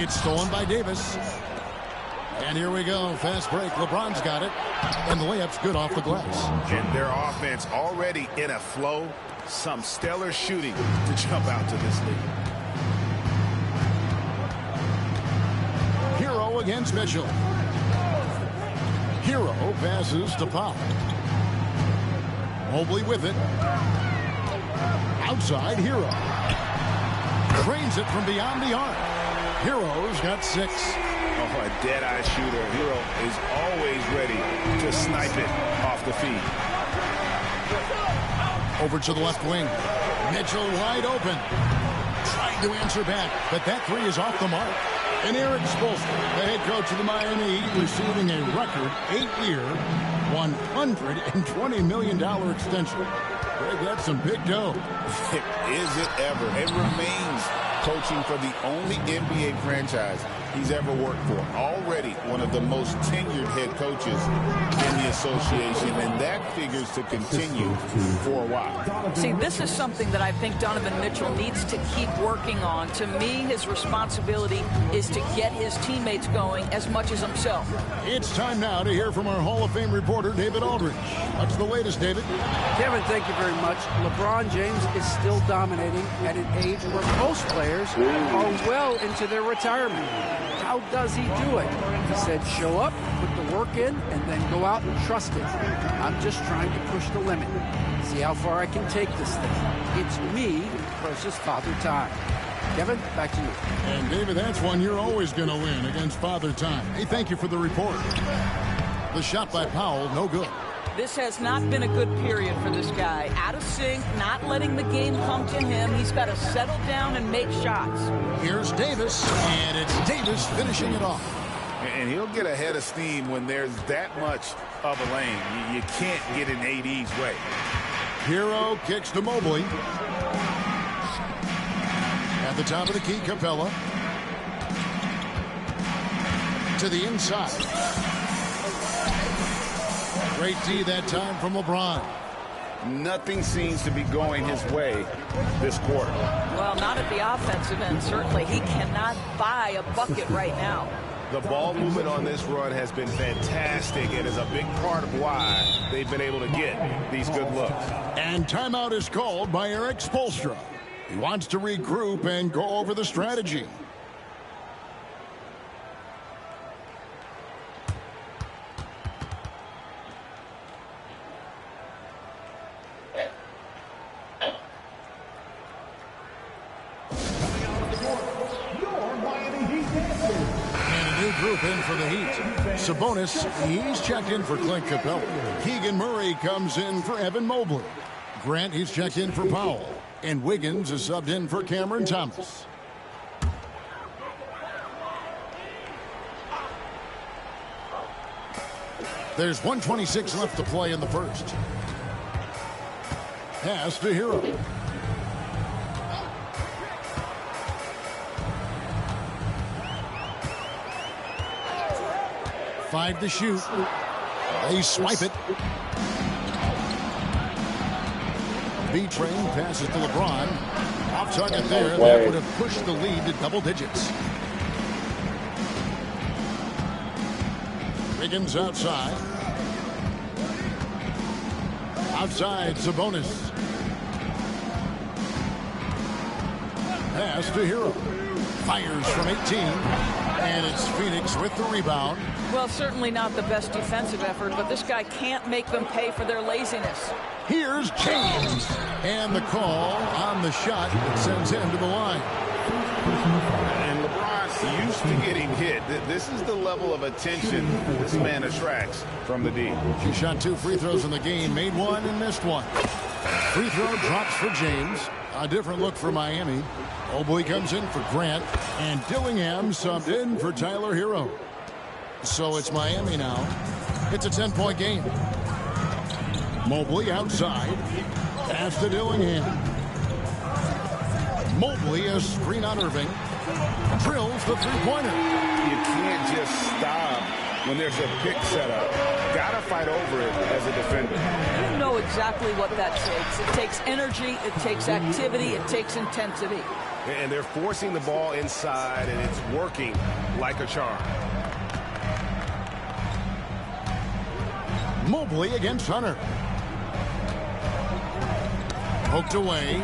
It's stolen by Davis. And here we go. Fast break. LeBron's got it. And the layup's good off the glass. And their offense already in a flow. Some stellar shooting to jump out to this lead. Hero against Mitchell. Hero passes to Powell. Mobley with it. Outside, Hero. Trains it from beyond the arc. Hero's got 6. Oh, a dead-eye shooter. Hero is always ready to snipe it off the feed. Over to the left wing. Mitchell wide open. Trying to answer back, but that 3 is off the mark. And Eric Spoelstra, the head coach of the Miami Heat, receiving a record 8-year, $120 million extension. Greg, that's some big dough. Is it ever? It remains coaching for the only NBA franchise he's ever worked for. Already one of the most tenured head coaches in the association, and that figures to continue for a while. See, this is something that I think Donovan Mitchell needs to keep working on. To me, his responsibility is to get his teammates going as much as himself. It's time now to hear from our Hall of Fame reporter, David Aldridge. What's the latest, David? Kevin, thank you very much. LeBron James is still dominating at an age where most players are well into their retirement. How does he do it? He said, show up, put the work in, and then go out and trust it. I'm just trying to push the limit. See how far I can take this thing. It's me versus Father Time. Kevin, back to you. And David, that's one you're always going to win against Father Time. Hey, thank you for the report. The shot by Powell, no good. This has not been a good period for this guy. Out of sync, not letting the game come to him. He's got to settle down and make shots. Here's Davis, and it's Davis finishing it off. And he'll get a head of steam when there's that much of a lane. You can't get in AD's way. Hero kicks to Mobley. At the top of the key, Capella. To the inside. Great D that time from LeBron. Nothing seems to be going his way this quarter. Well, not at the offensive end, certainly. He cannot buy a bucket right now. The ball movement on this run has been fantastic and is a big part of why they've been able to get these good looks. And timeout is called by Eric Spoelstra. He wants to regroup and go over the strategy. Group in for the Heat. Sabonis, he's checked in for Clint Capella. Keegan Murray comes in for Evan Mobley. Grant, he's checked in for Powell. And Wiggins is subbed in for Cameron Thomas. There's 1:26 left to play in the first. Pass to Hero. Five to shoot. They swipe it. B-Train passes to LeBron. Off target there. That would have pushed the lead to double digits. Wiggins outside. Outside, Sabonis. Pass to Hero. Fires from 18. And it's Phoenix with the rebound. Well, certainly not the best defensive effort, but this guy can't make them pay for their laziness. Here's James. And the call on the shot that sends him to the line. And LeBron's used to getting hit. This is the level of attention this man attracts from the D. He shot 2 free throws in the game, made 1 and missed 1. Free throw drops for James. A different look for Miami. Mobley comes in for Grant, and Dillingham subbed in for Tyler Hero. So it's Miami now. It's a 10-point game. Mobley outside. Pass to Dillingham. Mobley, a screen on Irving. Drills the three-pointer. You can't just stop when there's a pick set up. Gotta fight over it as a defender. You know exactly what that takes. It takes energy, it takes activity, it takes intensity. And they're forcing the ball inside, and it's working like a charm. Mobley against Hunter. Poked away.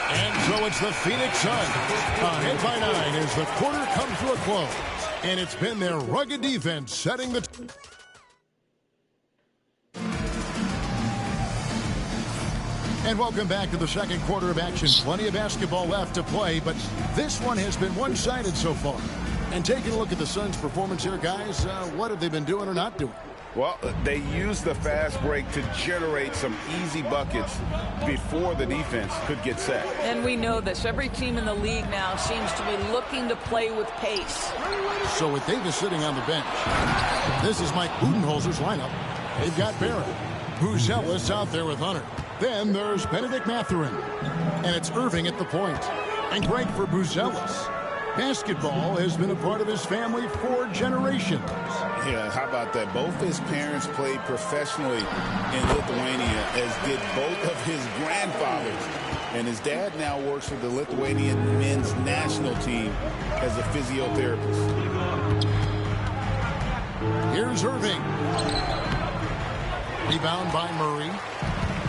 And so it's the Phoenix Suns ahead by 9 as the quarter comes to a close. And it's been their rugged defense setting the... And welcome back to the second quarter of action. Plenty of basketball left to play, but this one has been one-sided so far. And taking a look at the Suns' performance here, guys, what have they been doing or not doing? Well, they used the fast break to generate some easy buckets before the defense could get set. And we know this. Every team in the league now seems to be looking to play with pace. So with Davis sitting on the bench, this is Mike Budenholzer's lineup. They've got Barrett. Buzelis out there with Hunter. Then there's Benedict Mathurin. And it's Irving at the point. And great for Buzelis. Basketball has been a part of his family for generations. Yeah, how about that? Both his parents played professionally in Lithuania, as did both of his grandfathers. And his dad now works for the Lithuanian men's national team as a physiotherapist. Here's Irving. Rebound by Murray.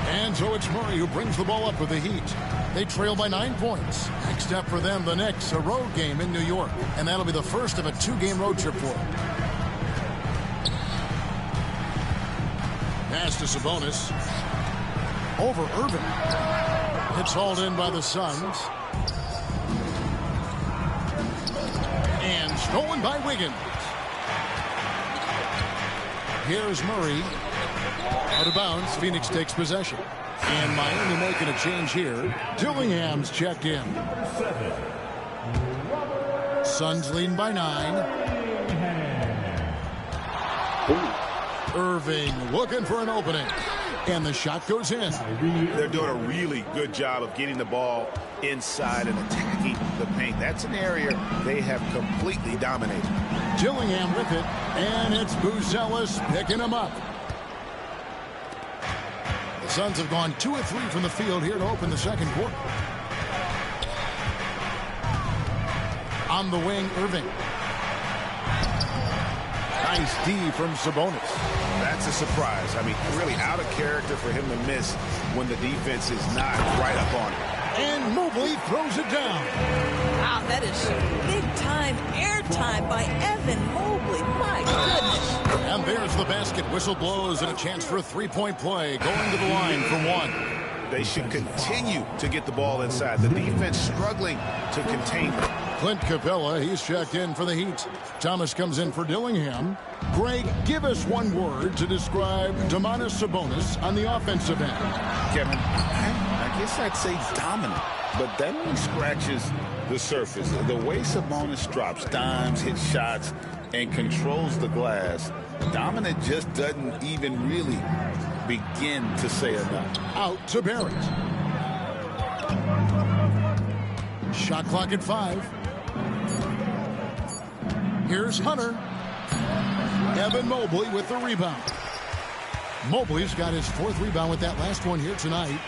And so it's Murray who brings the ball up with the Heat. They trail by 9 points. Next up for them, the Knicks, a road game in New York. And that'll be the first of a 2-game road trip for them. Pass to Sabonis. Over Irving. It's hauled in by the Suns. And stolen by Wiggins. Here's Murray. Out of bounds, Phoenix takes possession. And Miami making a change here. Dillingham's checked in. Suns leading by 9. Irving looking for an opening. And the shot goes in. They're doing a really good job of getting the ball inside and attacking the paint. That's an area they have completely dominated. Dillingham with it. And it's Buzelis picking him up. The Suns have gone 2 of 3 from the field here to open the second quarter. On the wing, Irving. Nice D from Sabonis. That's a surprise. I mean, really out of character for him to miss when the defense is not right up on it. And Mobley throws it down. Wow, that is big-time airtime by Evan Mobley. My goodness. And there's the basket. Whistle blows and a chance for a three-point play. Going to the line for 1. They should continue to get the ball inside. The defense struggling to contain them. Clint Capella, he's checked in for the Heat. Thomas comes in for Dillingham. Greg, give us one word to describe Domantas Sabonis on the offensive end. Kevin, I guess I'd say dominant, but that only scratches the surface. The way Sabonis drops dimes, hits shots, and controls the glass, dominant just doesn't even really begin to say enough. Out to Barrett. Shot clock at 5. Here's Hunter. Evan Mobley with the rebound. Mobley's got his 4th rebound with that last one here tonight.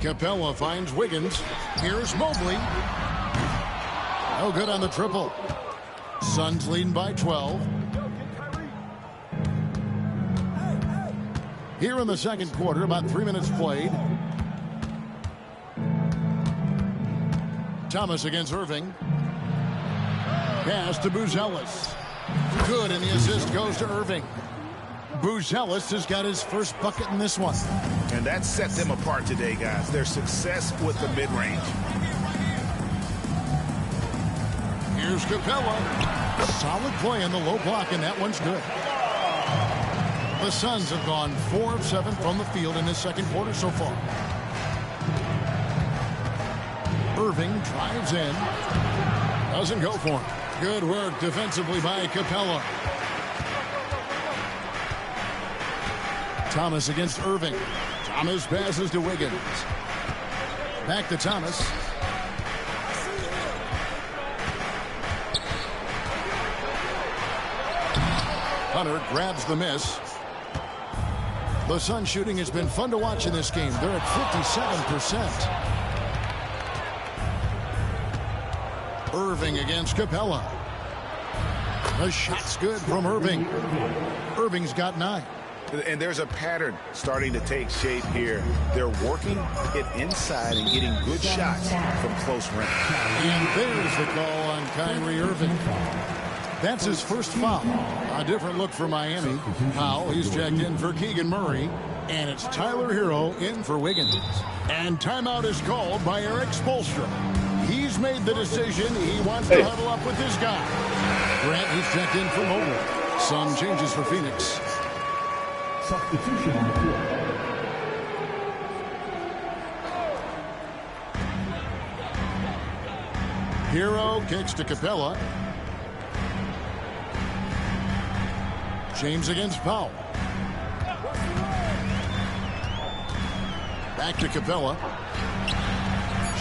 Capella finds Wiggins. Here's Mobley. No good on the triple. Suns leading by 12. Here in the second quarter, about 3 minutes played. Thomas against Irving. Pass to Buzelis. Good, and the assist goes to Irving. Buzelis has got his first bucket in this one. And that set them apart today, guys. Their success with the mid-range. Here's Capella. Solid play in the low block, and that one's good. The Suns have gone 4 of 7 from the field in this second quarter so far. Irving drives in. Doesn't go for him. Good work defensively by Capella. Thomas against Irving. Thomas passes to Wiggins. Back to Thomas. Hunter grabs the miss. The Sun shooting has been fun to watch in this game. They're at 57%. Irving against Capella. The shot's good from Irving. Irving's got 9. And there's a pattern starting to take shape here. They're working it inside and getting good shots from close range. And there's the call on Kyrie Irving. That's his first foul. A different look for Miami. Powell, he's checked in for Keegan Murray. And it's Tyler Hero in for Wiggins. And timeout is called by Eric Spoelstra. He's made the decision. He wants to huddle up with this guy. Grant, he's checked in for Mobley. Some changes for Phoenix. Substitution on the court. Hero kicks to Capella. James against Powell. Back to Capella.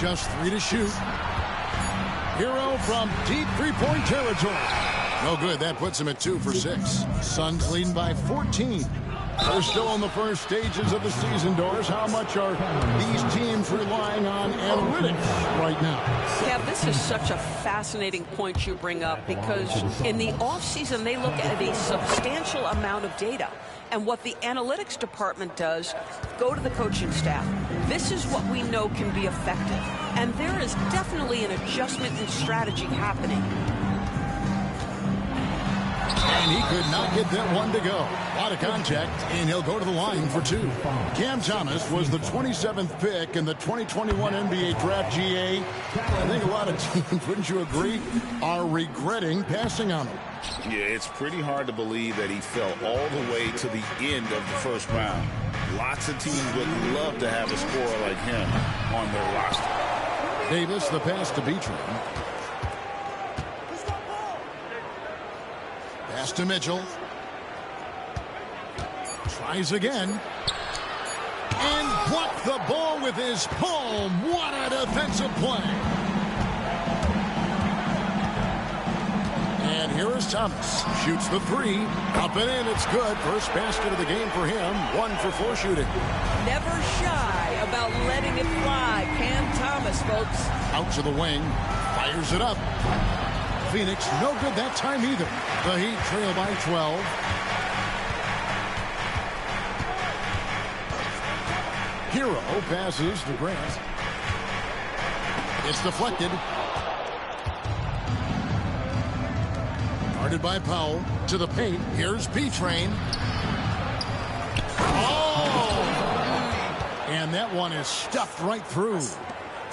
Just 3 to shoot. Hero from deep three-point territory. No good. That puts him at 2 for 6. Suns leading by 14. They're still in the first stages of the season, Doris. How much are these teams relying on analytics right now? Yeah, this is such a fascinating point you bring up because in the offseason, they look at a substantial amount of data. And what the analytics department does, go to the coaching staff. This is what we know can be effective. And there is definitely an adjustment in strategy happening. And he could not get that one to go. A lot of contact, and he'll go to the line for 2. Cam Thomas was the 27th pick in the 2021 NBA Draft. GA. I think a lot of teams, wouldn't you agree, are regretting passing on him. Yeah, it's pretty hard to believe that he fell all the way to the end of the first round. Lots of teams would love to have a scorer like him on their roster. Davis, the pass to Beatrice. Pass to Mitchell. Tries again. And blocked the ball with his palm. What a defensive play. And here is Thomas. Shoots the 3. Up and in. It's good. First basket of the game for him. 1 for 4 shooting. Never shy about letting it fly. Cam Thomas, folks. Out to the wing. Fires it up. Phoenix, no good that time either. The Heat trail by 12. Hero passes to Grant. It's deflected. Guarded by Powell. To the paint. Here's B-Train. Oh! And that one is stuffed right through.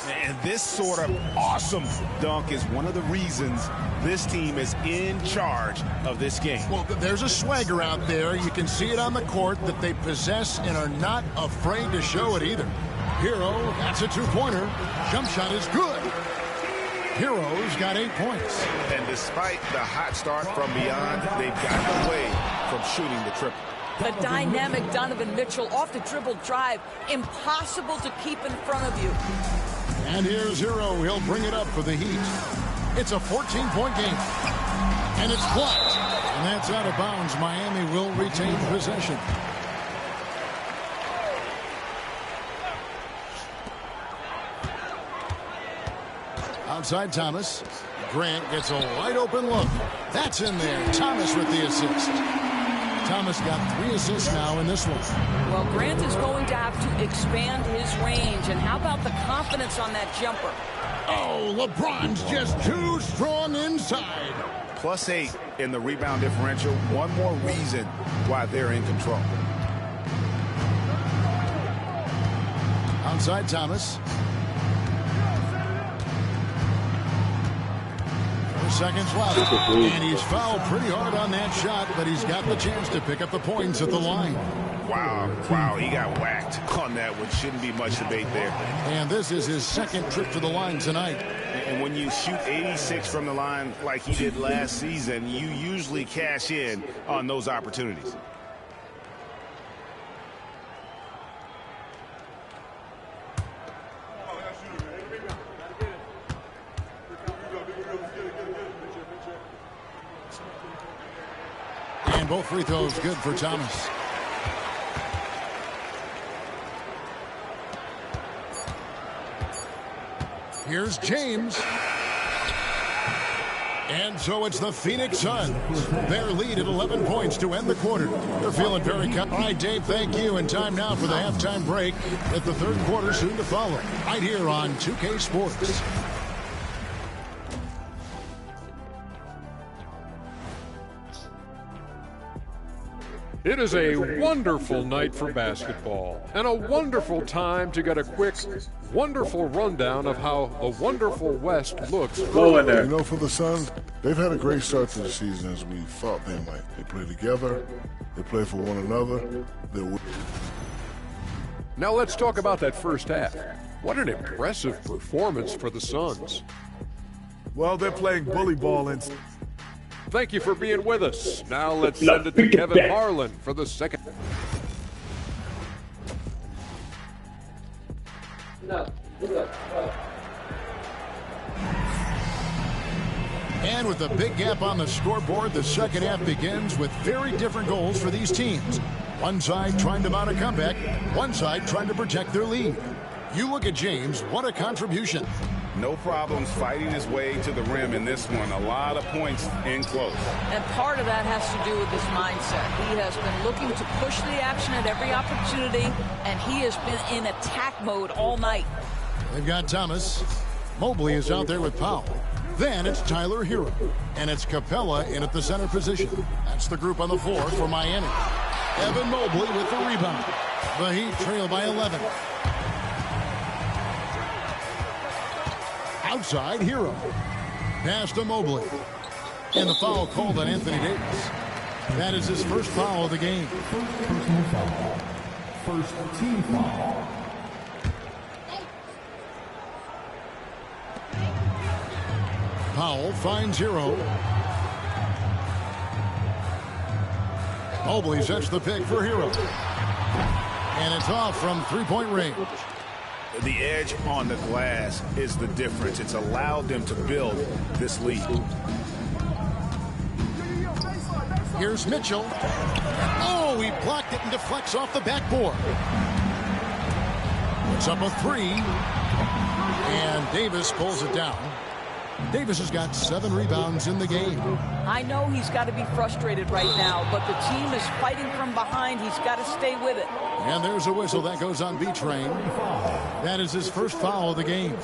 And this sort of awesome dunk is one of the reasons this team is in charge of this game. Well, there's a swagger out there. You can see it on the court that they possess and are not afraid to show it either. Hero, that's a 2-pointer. Jump shot is good. Hero's got 8 points. And despite the hot start from beyond, they've gotten away from shooting the triple. The dynamic Donovan Mitchell off the dribble drive. Impossible to keep in front of you. And here's Hero. He'll bring it up for the Heat. It's a 14-point game. And it's blocked. And that's out of bounds. Miami will retain possession. Outside Thomas. Grant gets a wide open look. That's in there. Thomas with the assist. Thomas got 3 assists now in this one. Well, Grant is going to have to expand his range. And how about the confidence on that jumper? Oh, LeBron's just too strong inside. +8 in the rebound differential. One more reason why they're in control. Outside Thomas. 4 seconds left. And he's fouled pretty hard on that shot, but he's got the chance to pick up the points at the line. Wow, he got whacked on that one. Shouldn't be much debate there. And this is his second trip to the line tonight. And when you shoot 86 from the line like he did last season, you usually cash in on those opportunities. both free throws good for Thomas. Here's James. And so it's the Phoenix Suns. Their lead at 11 points to end the quarter. They're feeling very confident. All right, Dave, thank you. And time now for the halftime break. With the third quarter soon to follow. Right here on 2K Sports. It is a wonderful night for basketball and a wonderful time to get a quick, wonderful rundown of how the wonderful West looks. You know, for the Suns, they've had a great start to the season as we thought they might. They play together, they play for one another. Now let's talk about that first half. What an impressive performance for the Suns. Well, they're playing bully ball and... Thank you for being with us. Now let's send it to Kevin Harlan for the second. And with a big gap on the scoreboard, the second half begins with very different goals for these teams. One side trying to mount a comeback, one side trying to protect their lead. You look at James, what a contribution. No problems fighting his way to the rim in this one. A lot of points in close. And part of that has to do with his mindset. He has been looking to push the action at every opportunity, and he has been in attack mode all night. They've got Thomas. Mobley is out there with Powell. Then it's Tyler Hero. And it's Capella in at the center position. That's the group on the floor for Miami. Evan Mobley with the rebound. The Heat trail by 11. Outside, Hero. Pass to Mobley. And the foul called on Anthony Davis. That is his first foul of the game. Personal foul. First team foul. Powell finds Hero. Mobley sets the pick for Hero. And it's off from three-point range. The edge on the glass is the difference. It's allowed them to build this lead. Here's Mitchell. Oh, he blocked it and deflects off the backboard. It's up a three. And Davis pulls it down. Davis has got 7 rebounds in the game. I know he's got to be frustrated right now, but the team is fighting from behind. He's got to stay with it. And there's a whistle that goes on B-Train. That is his first foul of the game.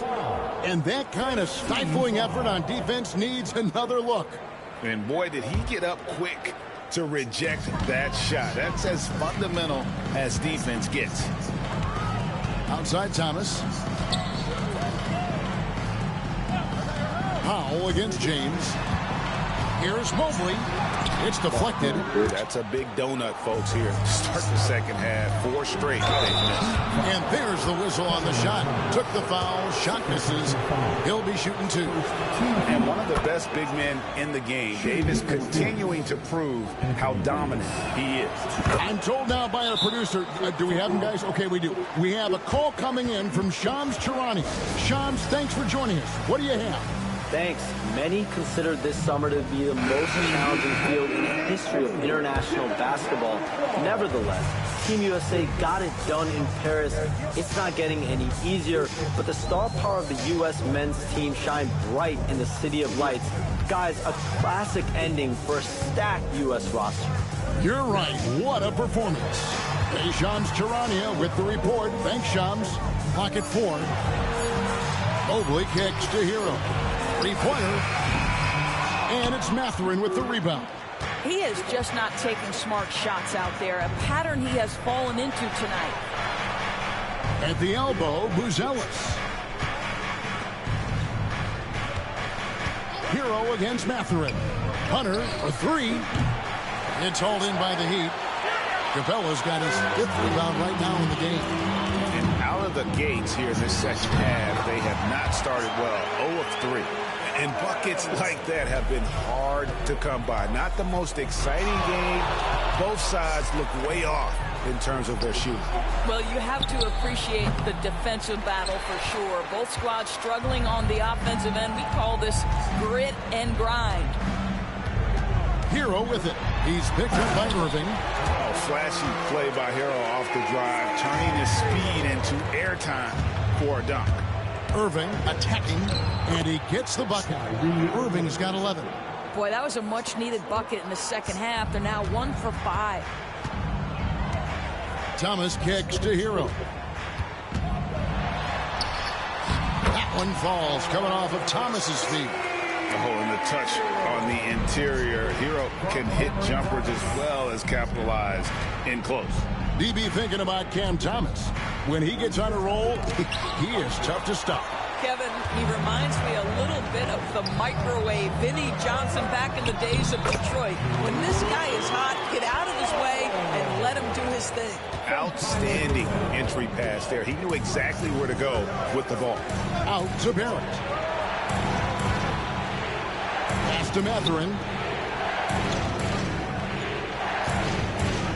And that kind of stifling effort on defense needs another look. And boy, did he get up quick to reject that shot. That's as fundamental as defense gets. Outside Thomas. Powell against James. Here's Mobley. It's deflected. That's a big donut, folks, here. Start the second half. 4 straight they've missed. And there's the whistle on the shot. Took the foul. Shot misses. He'll be shooting 2. And one of the best big men in the game, Davis, continuing to prove how dominant he is. I'm told now by our producer, do we have him, guys? Okay, we do. We have a call coming in from Shams Charania. Shams, thanks for joining us. What do you have? Thanks. Many consider this summer to be the most challenging field in the history of international basketball. Nevertheless, Team USA got it done in Paris. It's not getting any easier, but the star power of the U.S. men's team shined bright in the City of Lights. Guys, a classic ending for a stacked U.S. roster. You're right. What a performance. Hey, Shams Charania with the report. Thanks, Shams. Clock at 4. Mobley kicks to Hero. 3-pointer. And it's Mathurin with the rebound. He is just not taking smart shots out there, a pattern he has fallen into tonight. At the elbow, Buzelis. Hero against Mathurin. Hunter, a 3. It's hauled in by the Heat. Capella's got his 5th rebound right now in the game. And out of the gates here in this second half, they have not started well. 0 of 3. And buckets like that have been hard to come by. Not the most exciting game. Both sides look way off in terms of their shooting. Well, you have to appreciate the defensive battle for sure. Both squads struggling on the offensive end. We call this grit and grind. Hero with it. He's picked up by Irving. Oh, flashy play by Hero off the drive, turning his speed into airtime for a dunk. Irving attacking, and he gets the bucket. Irving's got 11. Boy, that was a much-needed bucket in the second half. They're now 1 for 5. Thomas kicks to Hero. That one falls, coming off of Thomas's feet. Oh, and the touch on the interior. Hero can hit jumpers as well as capitalize in close. DB thinking about Cam Thomas. When he gets on a roll, he is tough to stop. Kevin, he reminds me a little bit of the microwave Vinnie Johnson back in the days of Detroit. When this guy is hot, get out of his way and let him do his thing. Outstanding entry pass there. He knew exactly where to go with the ball. Out to Barrett. Pass to Mathurin.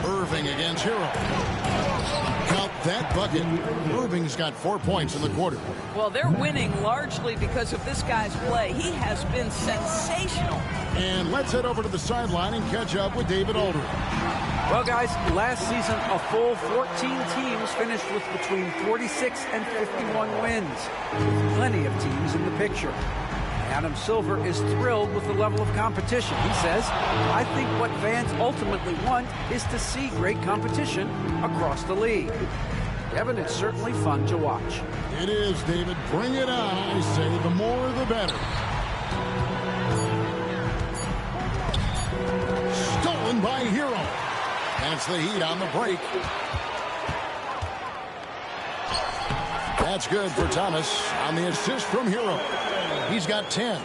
Irving against Hero. Count that bucket. Irving's got 4 points in the quarter. Well, they're winning largely because of this guy's play. He has been sensational. And let's head over to the sideline and catch up with David Aldridge. Well, guys, last season, a full 14 teams finished with between 46 and 51 wins. Plenty of teams in the picture. Adam Silver is thrilled with the level of competition. He says, I think what fans ultimately want is to see great competition across the league. Kevin, it's certainly fun to watch. It is, David. Bring it on. I say the more the better. Stolen by Hero. That's the Heat on the break. That's good for Thomas on the assist from Hero. He's got 10.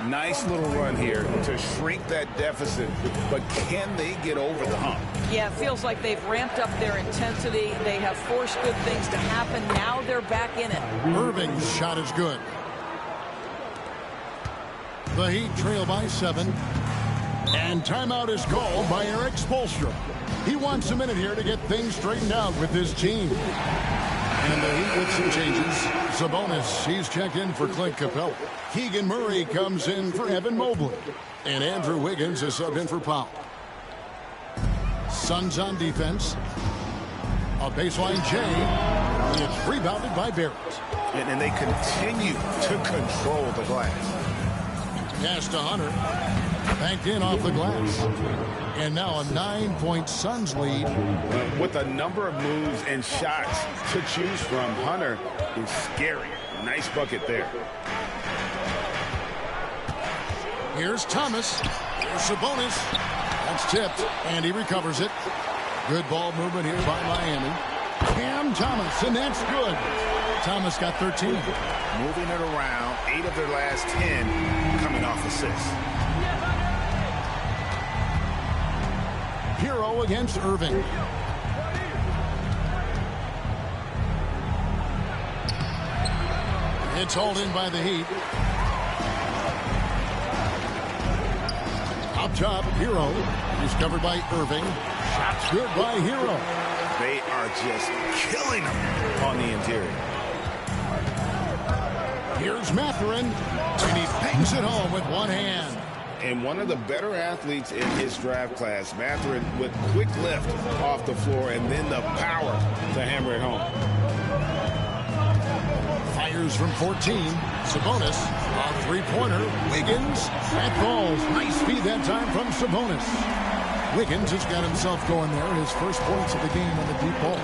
Nice little run here to shrink that deficit, but can they get over the hump? Yeah, it feels like they've ramped up their intensity. They have forced good things to happen. Now they're back in it. Irving's shot is good. The Heat trail by 7. And timeout is called by Eric Spoelstra. He wants a minute here to get things straightened out with his team. And the Heat with some changes. Sabonis, he's checked in for Clint Capella. Keegan Murray comes in for Evan Mobley. And Andrew Wiggins is subbed in for Powell. Suns on defense. A baseline J. It's rebounded by Barrett. And they continue to control the glass. Pass to Hunter. Banked in off the glass. And now a 9-point Suns lead. With a number of moves and shots to choose from, Hunter is scary. Nice bucket there. Here's Thomas. Here's Sabonis. That's tipped, and he recovers it. Good ball movement here by Miami. Cam Thomas, and that's good. Thomas got 13. Moving it around, 8 of their last 10 coming off assists. Hero against Irving. It's hauled in by the Heat. Up top, Hero. He's covered by Irving. Shots good by Hero. They are just killing him on the interior. Here's Mathurin, and he bangs it home with one hand. And one of the better athletes in his draft class, Mathurin, with quick lift off the floor and then the power to hammer it home. Fires from 14. Sabonis, a three-pointer. Wiggins, that falls. Nice speed that time from Sabonis. Wiggins has got himself going there. His first points of the game on the deep ball.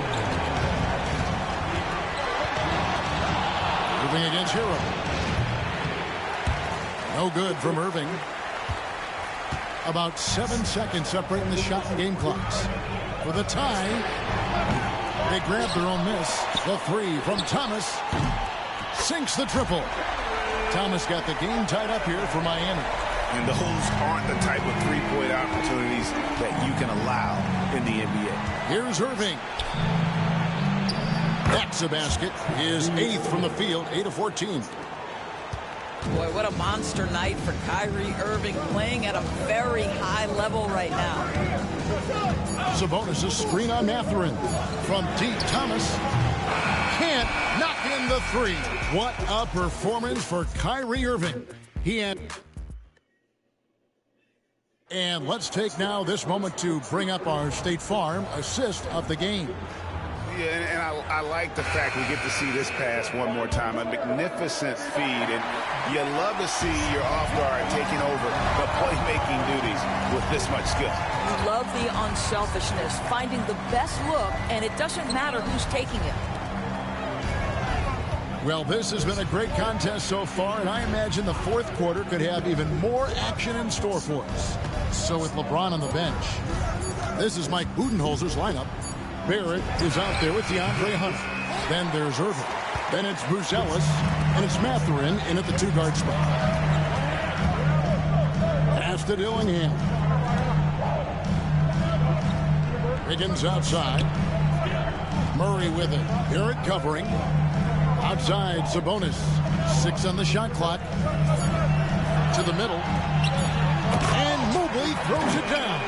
Irving against Hero. No good from Irving. About 7 seconds separating the shot and game clocks. For the tie, they grab their own miss. The three from Thomas sinks the triple. Thomas got the game tied up here for Miami. And those aren't the type of three-point opportunities that you can allow in the NBA. Here's Irving. That's a basket. His 8th from the field, 8 of 14. Boy, what a monster night for Kyrie Irving, playing at a very high level right now. Sabonis, a screen on Mathurin. From deep, Thomas can't knock in the three. What a performance for Kyrie Irving. He had... And let's take now this moment to bring up our State Farm assist of the game. Yeah, and I like the fact we get to see this pass one more time. A magnificent feed, and you love to see your off guard taking over the playmaking duties with this much skill. You love the unselfishness, finding the best look, and it doesn't matter who's taking it. Well, this has been a great contest so far, and I imagine the fourth quarter could have even more action in store for us. So with LeBron on the bench, this is Mike Budenholzer's lineup. Barrett is out there with DeAndre Hunter. Then there's Irvin. Then it's Bruce Ellis, and it's Mathurin in at the 2-guard spot. Pass to Dillingham. Wiggins outside. Murray with it. Barrett covering. Outside, Sabonis. 6 on the shot clock. To the middle. And Mobley throws it down.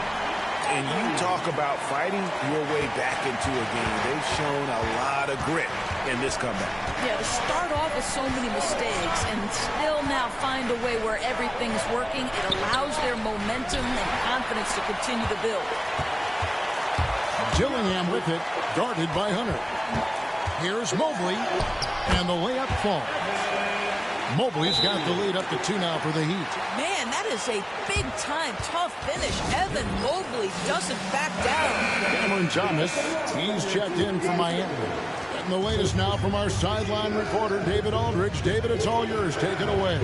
And you talk about fighting your way back into a game. They've shown a lot of grit in this comeback. Yeah, to start off with so many mistakes and still now find a way where everything's working, it allows their momentum and confidence to continue to build. Dillingham with it, guarded by Hunter. Here's Mobley, and the layup falls. Mobley's got the lead up to 2 now for the Heat. Man, that is a big-time, tough finish. Evan Mobley doesn't back down. Cameron Thomas, he's checked in for Miami. And the latest now from our sideline reporter, David Aldridge. David, it's all yours. Take it away.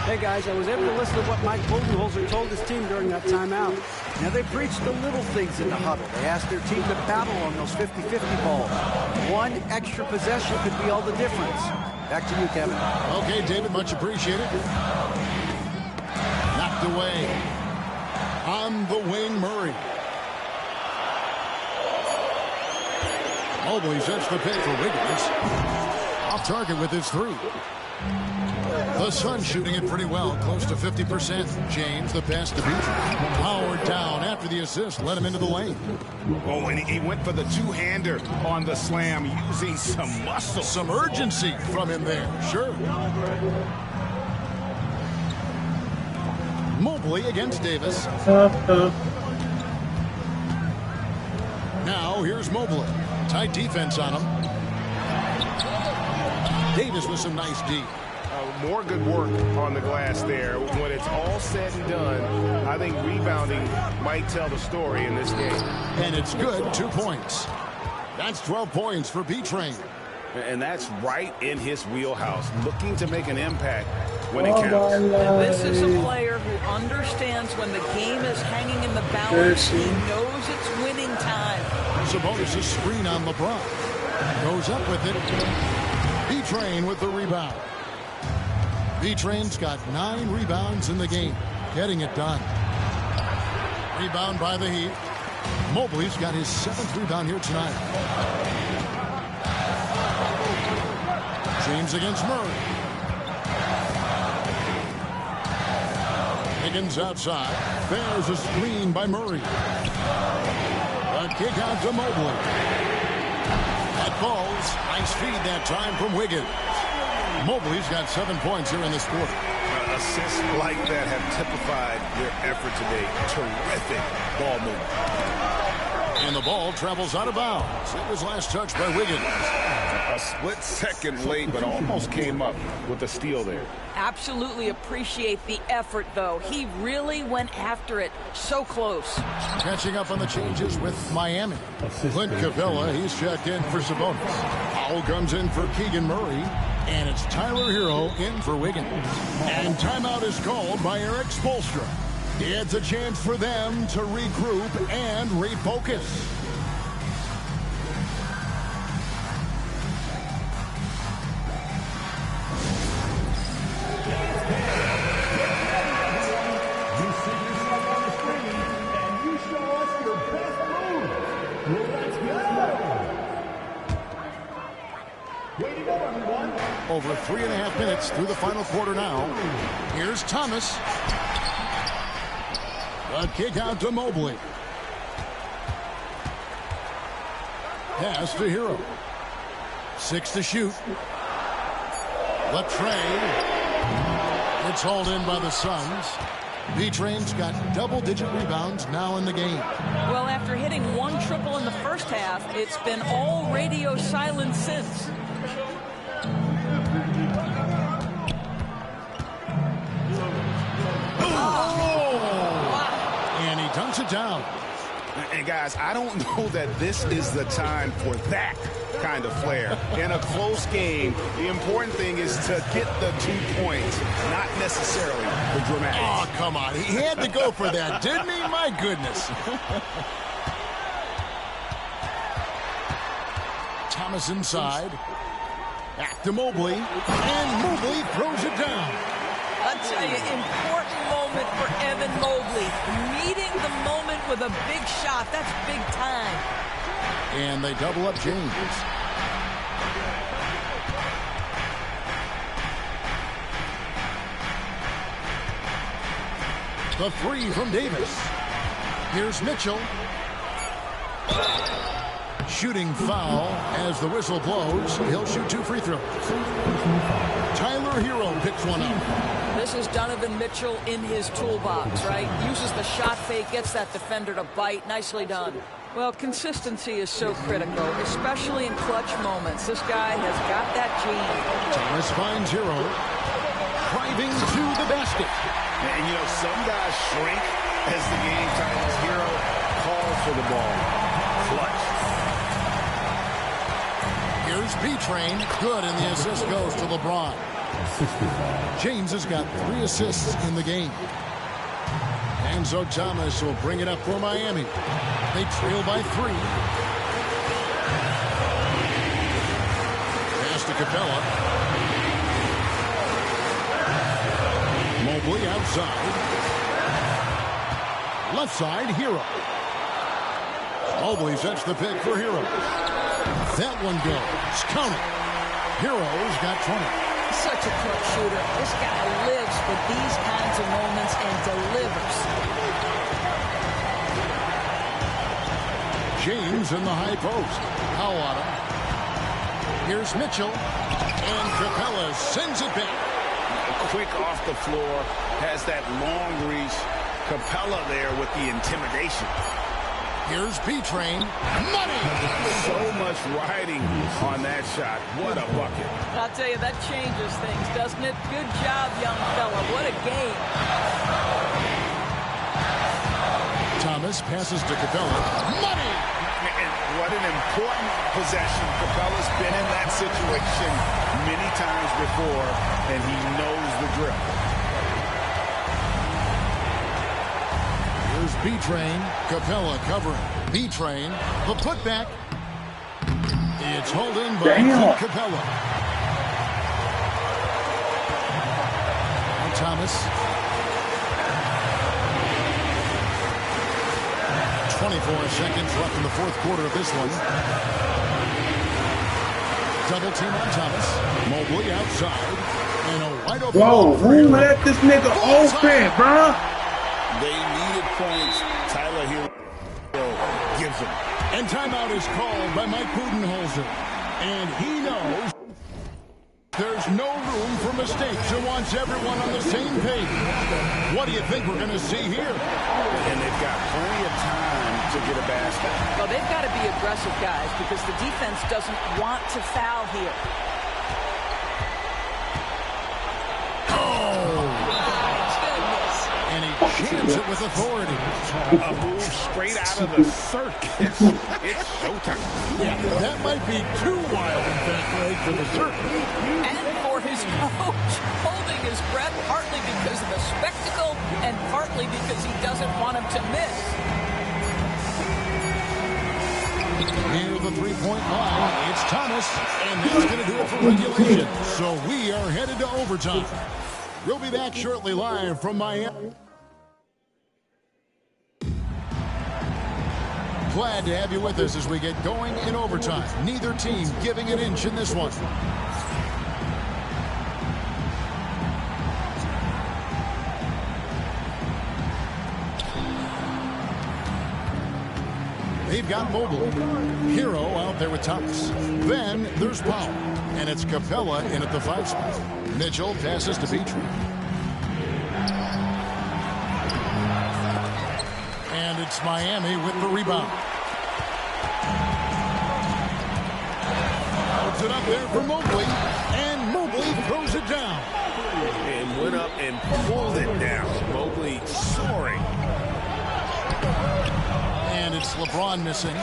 Hey, guys, I was able to listen to what Mike Budenholzer told his team during that timeout. Now, they preached the little things in the huddle. They asked their team to battle on those 50-50 balls. One extra possession could be all the difference. Back to you, Kevin. Okay, David, much appreciated. Knocked away. On the wing, Murray. Mobley sets the pick for Wiggins. Off target with his 3. The Suns shooting it pretty well, close to 50%. James, the pass to Beach. Howard down after the assist, let him into the lane. Oh, and he went for the 2-hander on the slam, using some muscle. Some urgency from him there, sure. Mobley against Davis. Now here's Mobley. Tight defense on him. Davis with some nice D. More good work on the glass there. When it's all said and done, I think rebounding might tell the story in this game. And it's good, 2 points. That's 12 points for B-Train. And that's right in his wheelhouse, looking to make an impact when it counts. And this is a player who understands when the game is hanging in the balance. He knows it's winning time. Sabonis' screen on LeBron. Goes up with it. B-Train with the rebound. B-Train's got 9 rebounds in the game. Getting it done. Rebound by the Heat. Mobley's got his 7th rebound here tonight. James against Murray. Higgins outside. There's a screen by Murray. A kick out to Mobley. That falls. Nice feed that time from Wiggins. Mobley's got 7 points here in this quarter. Assists like that have typified their effort today. Terrific ball movement. And the ball travels out of bounds. It was last touched by Wiggins. A split second late, but almost came up with a steal there. Absolutely appreciate the effort, though. He really went after it. So close. Catching up on the changes with Miami. Clint Capella, he's checked in for Sabonis. Powell comes in for Keegan Murray. And it's Tyler Hero in for Wiggins. And timeout is called by Eric Spoelstra. It's a chance for them to regroup and refocus. Over 3.5 minutes through the final quarter now. Here's Thomas. A kick out to Mobley. Pass to Hero. 6 to shoot. Latrey. It's hauled in by the Suns. B-Train's got double-digit rebounds now in the game. Well, after hitting one triple in the first half, it's been all radio silence since. And he dunks it down. And guys, I don't know that this is the time for that kind of flair. In a close game, the important thing is to get the 2 points, not necessarily the dramatics. Oh, come on. He had to go for that, didn't he? My goodness. Thomas inside. Back to Mobley. And Mobley throws it down. I'll tell you, important moment for Evan Mobley. Meeting the moment with a big shot. That's big time. And they double up James. The three from Davis. Here's Mitchell. Shooting foul as the whistle blows. He'll shoot 2 free throws. Tyler Hero picks one up. This is Donovan Mitchell in his toolbox, right? Uses the shot fake, gets that defender to bite. Nicely done. Well, consistency is so critical, especially in clutch moments. This guy has got that gene. Thomas finds Hero. Driving to the basket. And, you know, some guys shrink as the game tightens. Hero calls for the ball. Clutch. Here's B-Train. Good, and the assist goes to LeBron. James has got 3 assists in the game. And so Thomas will bring it up for Miami. They trail by 3. Pass to Capella. Mobley outside. Left side, Hero. Mobley sets the pick for Hero. That one goes. Count it. Hero's got 20. Such a clutch shooter. This guy lives for these kinds of moments and delivers. James in the high post. Powell on him. Here's Mitchell. And Capella sends it back. Quick off the floor. Has that long reach. Capella there with the intimidation. Here's B-Train. Money! So much riding on that shot. What a bucket. I'll tell you, that changes things, doesn't it? Good job, young fella. What a game. Thomas passes to Capella. Money! And what an important possession. Capella's been in that situation many times before, and he knows the drill. Here's B-Train. Capella covering. B-Train. The putback. It's hauled in by Capella. And Thomas. 24 seconds left in the 4th quarter of this one. Double team on Thomas. Mobley outside. And a wide open. Whoa, who let this nigga open, bro? They needed points. Tyler Hero gives them. And timeout is called by Mike Budenholzer. And he knows there's no room for mistakes and wants everyone on the same page. What do you think we're going to see here? And they've got plenty of time to get a basket. Well, they've got to be aggressive, guys, because the defense doesn't want to foul here. Jams it with authority. A move straight out of the circus. It's showtime. Yeah, that might be too wild, in fact, right, for the circus. And for his coach, holding his breath partly because of the spectacle and partly because he doesn't want him to miss. Near the three-point line, it's Thomas, and that's going to do it for regulation. So we are headed to overtime. We'll be back shortly live from Miami. Glad to have you with us as we get going in overtime. Neither team giving an inch in this one. They've got Mobley. Hero out there with Thomas. Then there's Powell. And it's Capella in at the 5 spot. Mitchell passes to B-Train. it's Miami with the rebound. Puts it up there for Mobley, and Mobley throws it down. And went up and pulled it down. Mobley soaring. And it's LeBron missing.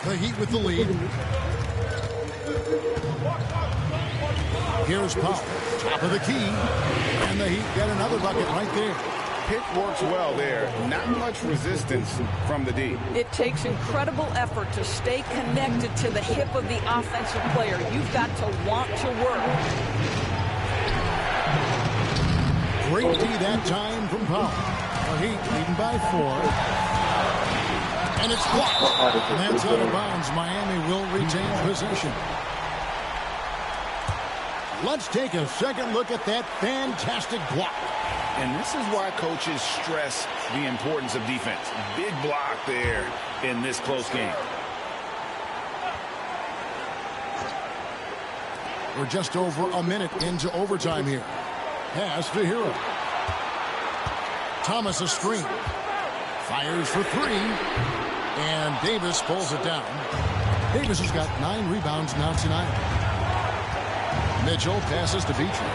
The Heat with the lead. Here's Powell, top of the key. And the Heat get another bucket right there. Pick works well there. Not much resistance from the D. It takes incredible effort to stay connected to the hip of the offensive player. You've got to want to work. Great D that time from Powell. The Heat leading by 4. And it's blocked. And that's out of bounds. Miami will retain possession. Let's take a second look at that fantastic block. And this is why coaches stress the importance of defense. Big block there in this close game. We're just over a minute into overtime here. Pass to Hero. Thomas a screen. Fires for 3. And Davis pulls it down. Davis has got 9 rebounds now tonight. Mitchell passes to Beachman.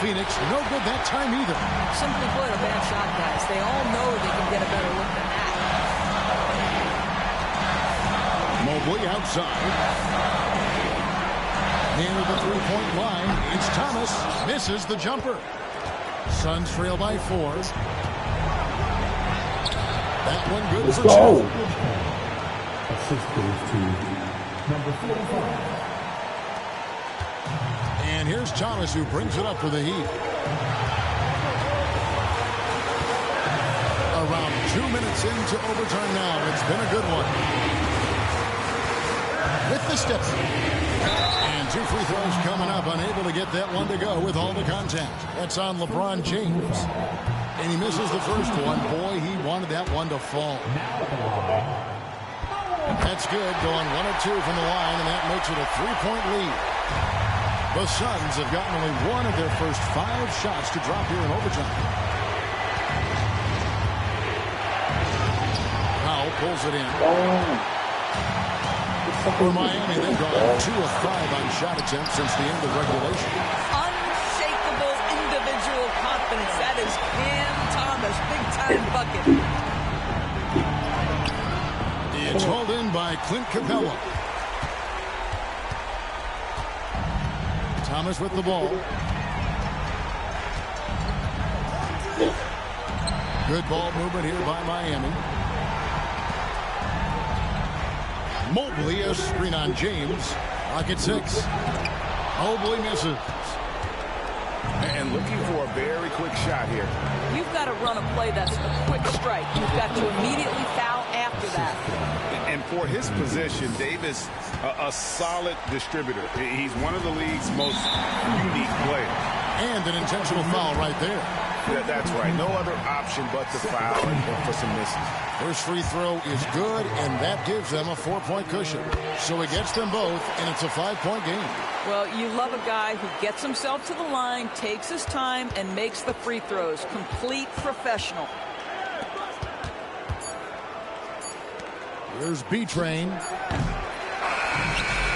Phoenix, no good that time either. Simply put, a bad shot, guys. They all know they can get a better look than that. Mobley outside. Near the three-point line. It's Thomas. Misses the jumper. Suns trail by 4. That one good for 2. Assist goes to number 45. And here's Thomas who brings it up for the Heat. Around 2 minutes into overtime now. It's been a good one. With the step. And 2 free throws coming up. Unable to get that one to go with all the contact. That's on LeBron James. And he misses the first one. Boy, he wanted that one to fall. That's good. Going 1 of 2 from the line, and that makes it a 3-point lead. The Suns have gotten only 1 of their first 5 shots to drop here in overtime. Powell pulls it in. For Miami, they've gone 2 of 5 on shot attempts since the end of regulation. Unshakable individual confidence. That is Cam Thomas. Big-time bucket. It's hauled in by Clint Capella. Thomas with the ball. Good ball movement here by Miami. Mobley, a screen on James. Rocket 6. Mobley misses. And looking for a very quick shot here. You've got to run a play that's a quick strike. You've got to immediately foul after that. And for his position, Davis, a solid distributor. He's one of the league's most unique players. And an intentional foul right there. Yeah, that's right. No other option but to foul and for some misses. First free throw is good, and that gives them a 4-point cushion. So it gets them both, and it's a 5-point game. Well, you love a guy who gets himself to the line, takes his time, and makes the free throws. Complete professional. Here's B-Train.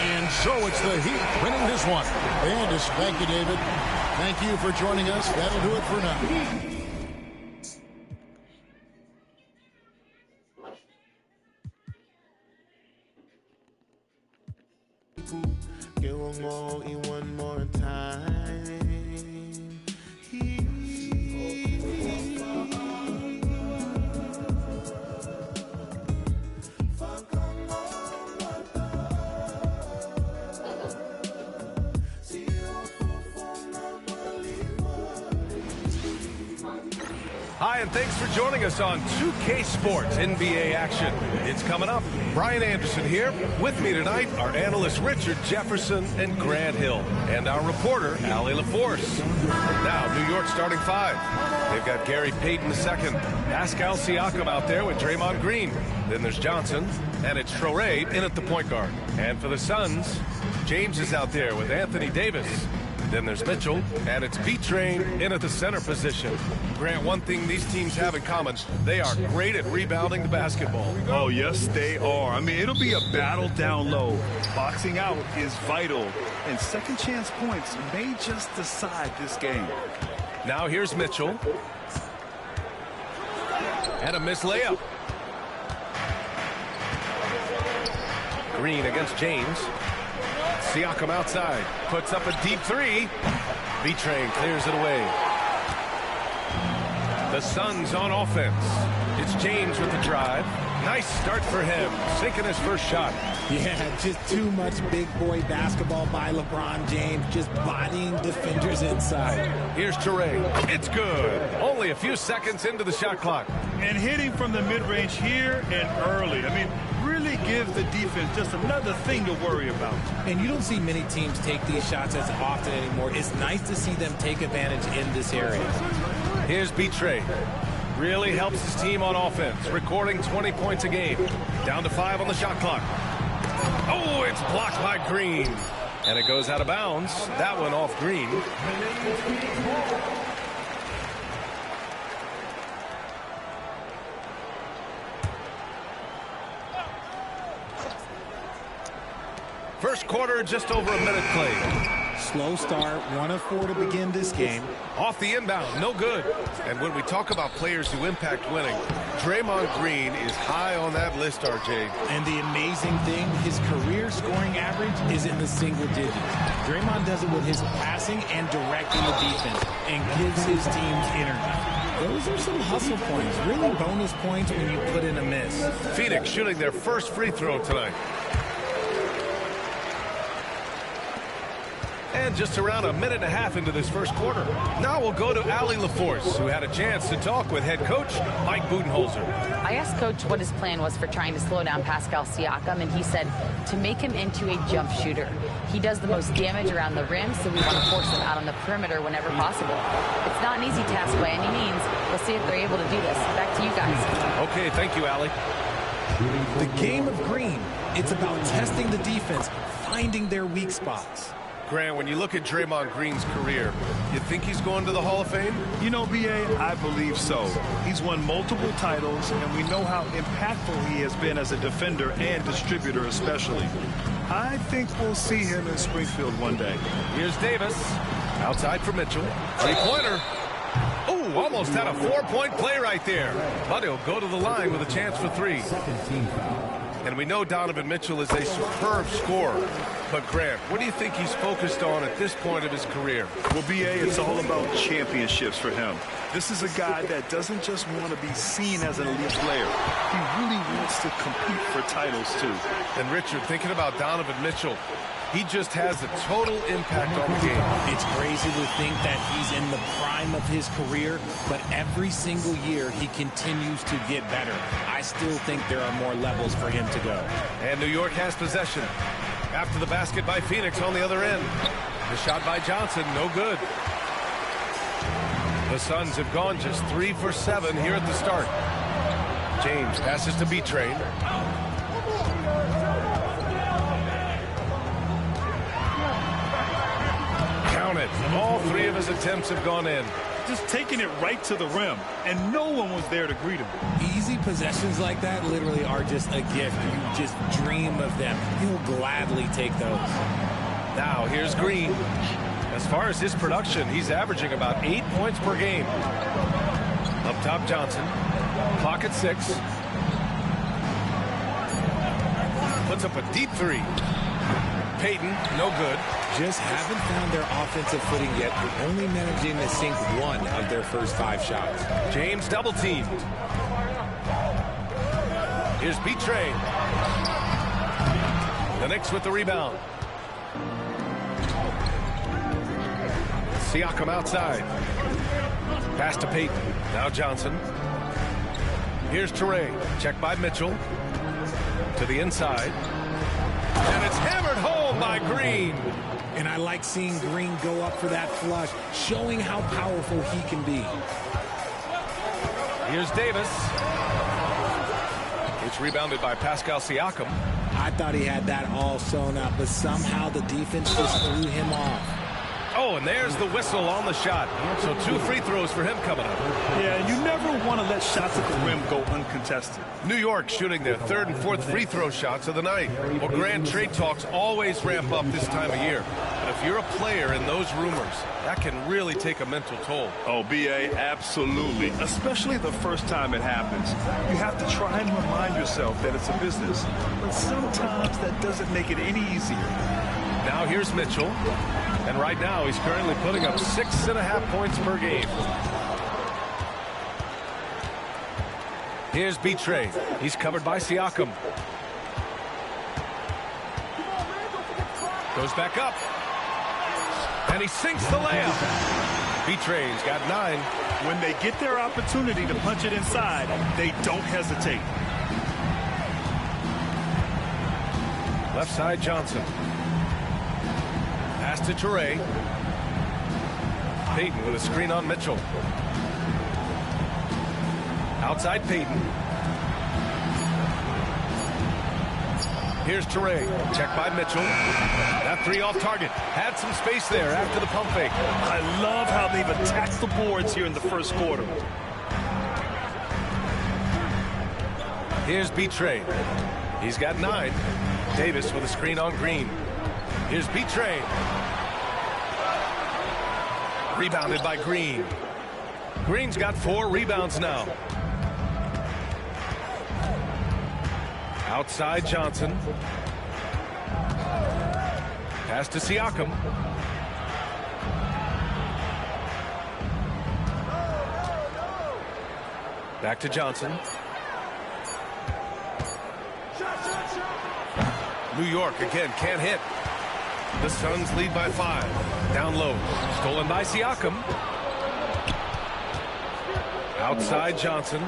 And so it's the Heat winning this one. And thank you, David. Thank you for joining us. That'll do it for now. Give one more, eat one more time. Hi, and thanks for joining us on 2K Sports NBA action. It's coming up. Brian Anderson here. With me tonight are analysts Richard Jefferson and Grant Hill, and our reporter, Allie LaForce. Now, New York starting 5. They've got Gary Payton II, Pascal Siakam out there with Draymond Green. Then there's Johnson, and it's Traoré in at the point guard. And for the Suns, James is out there with Anthony Davis. Then there's Mitchell, and it's B-Train in at the center position. Grant, one thing these teams have in common, they are great at rebounding the basketball. Oh, yes, they are. I mean, it'll be a battle down low. Boxing out is vital, and second chance points may just decide this game. Now here's Mitchell. And a missed layup. Green against James. Siakam outside. Puts up a deep three. B-Train clears it away. The Suns on offense. It's James with the drive. Nice start for him. Sinking his first shot. Yeah, just too much big boy basketball by LeBron James. Just bodying defenders inside. Here's Toure. It's good. Only a few seconds into the shot clock. And hitting from the mid-range here and early. I mean, really gives the defense just another thing to worry about. And you don't see many teams take these shots as often anymore. It's nice to see them take advantage in this area. Here's B-Train. Really helps his team on offense, recording 20 points a game. Down to 5 on the shot clock. Oh, it's blocked by Green. And it goes out of bounds. That one off Green. First quarter, just over a minute played. Slow start, 1 of 4 to begin this game. Off the inbound, no good. And when we talk about players who impact winning, Draymond Green is high on that list, RJ. And the amazing thing, his career scoring average is in the single digits. Draymond does it with his passing and directing the defense and gives his teams energy. Those are some hustle points, really bonus points when you put in a miss. Phoenix shooting their first free throw tonight. And just around a minute and a half into this first quarter. Now we'll go to Allie LaForce, who had a chance to talk with head coach Mike Budenholzer. I asked Coach what his plan was for trying to slow down Pascal Siakam, and he said to make him into a jump shooter. He does the most damage around the rim, so we want to force him out on the perimeter whenever possible. It's not an easy task by any means. We'll see if they're able to do this. Back to you guys. Okay, thank you, Allie. The game of Green, it's about testing the defense, finding their weak spots. Grant, when you look at Draymond Green's career, you think he's going to the Hall of Fame? You know, B.A., I believe so. He's won multiple titles, and we know how impactful he has been as a defender and distributor especially. I think we'll see him in Springfield one day. Here's Davis. Outside for Mitchell. Three-pointer. Oh, almost had a 4-point play right there. But he'll go to the line with a chance for 3. And we know Donovan Mitchell is a superb scorer. But, Grant, what do you think he's focused on at this point of his career? Well, B.A., it's all about championships for him. This is a guy that doesn't just want to be seen as an elite player. He really wants to compete for titles, too. And, Richard, thinking about Donovan Mitchell, he just has a total impact on the game. It's crazy to think that he's in the prime of his career, but every single year he continues to get better. I still think there are more levels for him to go. And New York has possession. After the basket by Phoenix on the other end. The shot by Johnson, no good. The Suns have gone just 3 for 7 here at the start. James passes to B-Train. Count it. All 3 of his attempts have gone in. Just taking it right to the rim, and no one was there to greet him. Easy possessions like that literally are just a gift. You just dream of them. He'll gladly take those. Now, here's Green. As far as his production, he's averaging about 8 points per game. Up top, Johnson. Clock at 6. Puts up a deep 3. Payton, no good. Just haven't found their offensive footing yet. They're only managing to sink 1 of their first 5 shots. James double teamed. Here's B-Train. The Knicks with the rebound. Siakam outside. Pass to Payton. Now Johnson. Here's Toure. Check by Mitchell. To the inside. And it's hammered home by Green. And I like seeing Green go up for that flush, showing how powerful he can be. Here's Davis. It's rebounded by Pascal Siakam. I thought he had that all sewn up, but somehow the defense just threw him off. Oh, and there's the whistle on the shot. So 2 free throws for him coming up. Yeah, you never want to let shots at the rim go uncontested. New York shooting their 3rd and 4th free throw shots of the night. Well, grand trade talks always ramp up this time of year. But if you're a player in those rumors, that can really take a mental toll. Oh, B.A., absolutely. Especially the first time it happens. You have to try and remind yourself that it's a business. But sometimes that doesn't make it any easier. Now here's Mitchell. And right now he's currently putting up 6.5 points per game. Here's Betray. He's covered by Siakam. Goes back up. And he sinks the layup. Betray's got 9. When they get their opportunity to punch it inside, they don't hesitate. Left side Johnson. Pass to Toure. Payton with a screen on Mitchell. Outside Payton. Here's Toure. Check by Mitchell. That 3 off target. Had some space there after the pump fake. I love how they've attacked the boards here in the first quarter. Here's Betray. He's got 9. Davis with a screen on Green. Here's Betray. Rebounded by Green. Green's got 4 rebounds now. Outside Johnson. Pass to Siakam. Back to Johnson. New York again can't hit. The Suns lead by 5. Down low. Stolen by Siakam. Outside Johnson.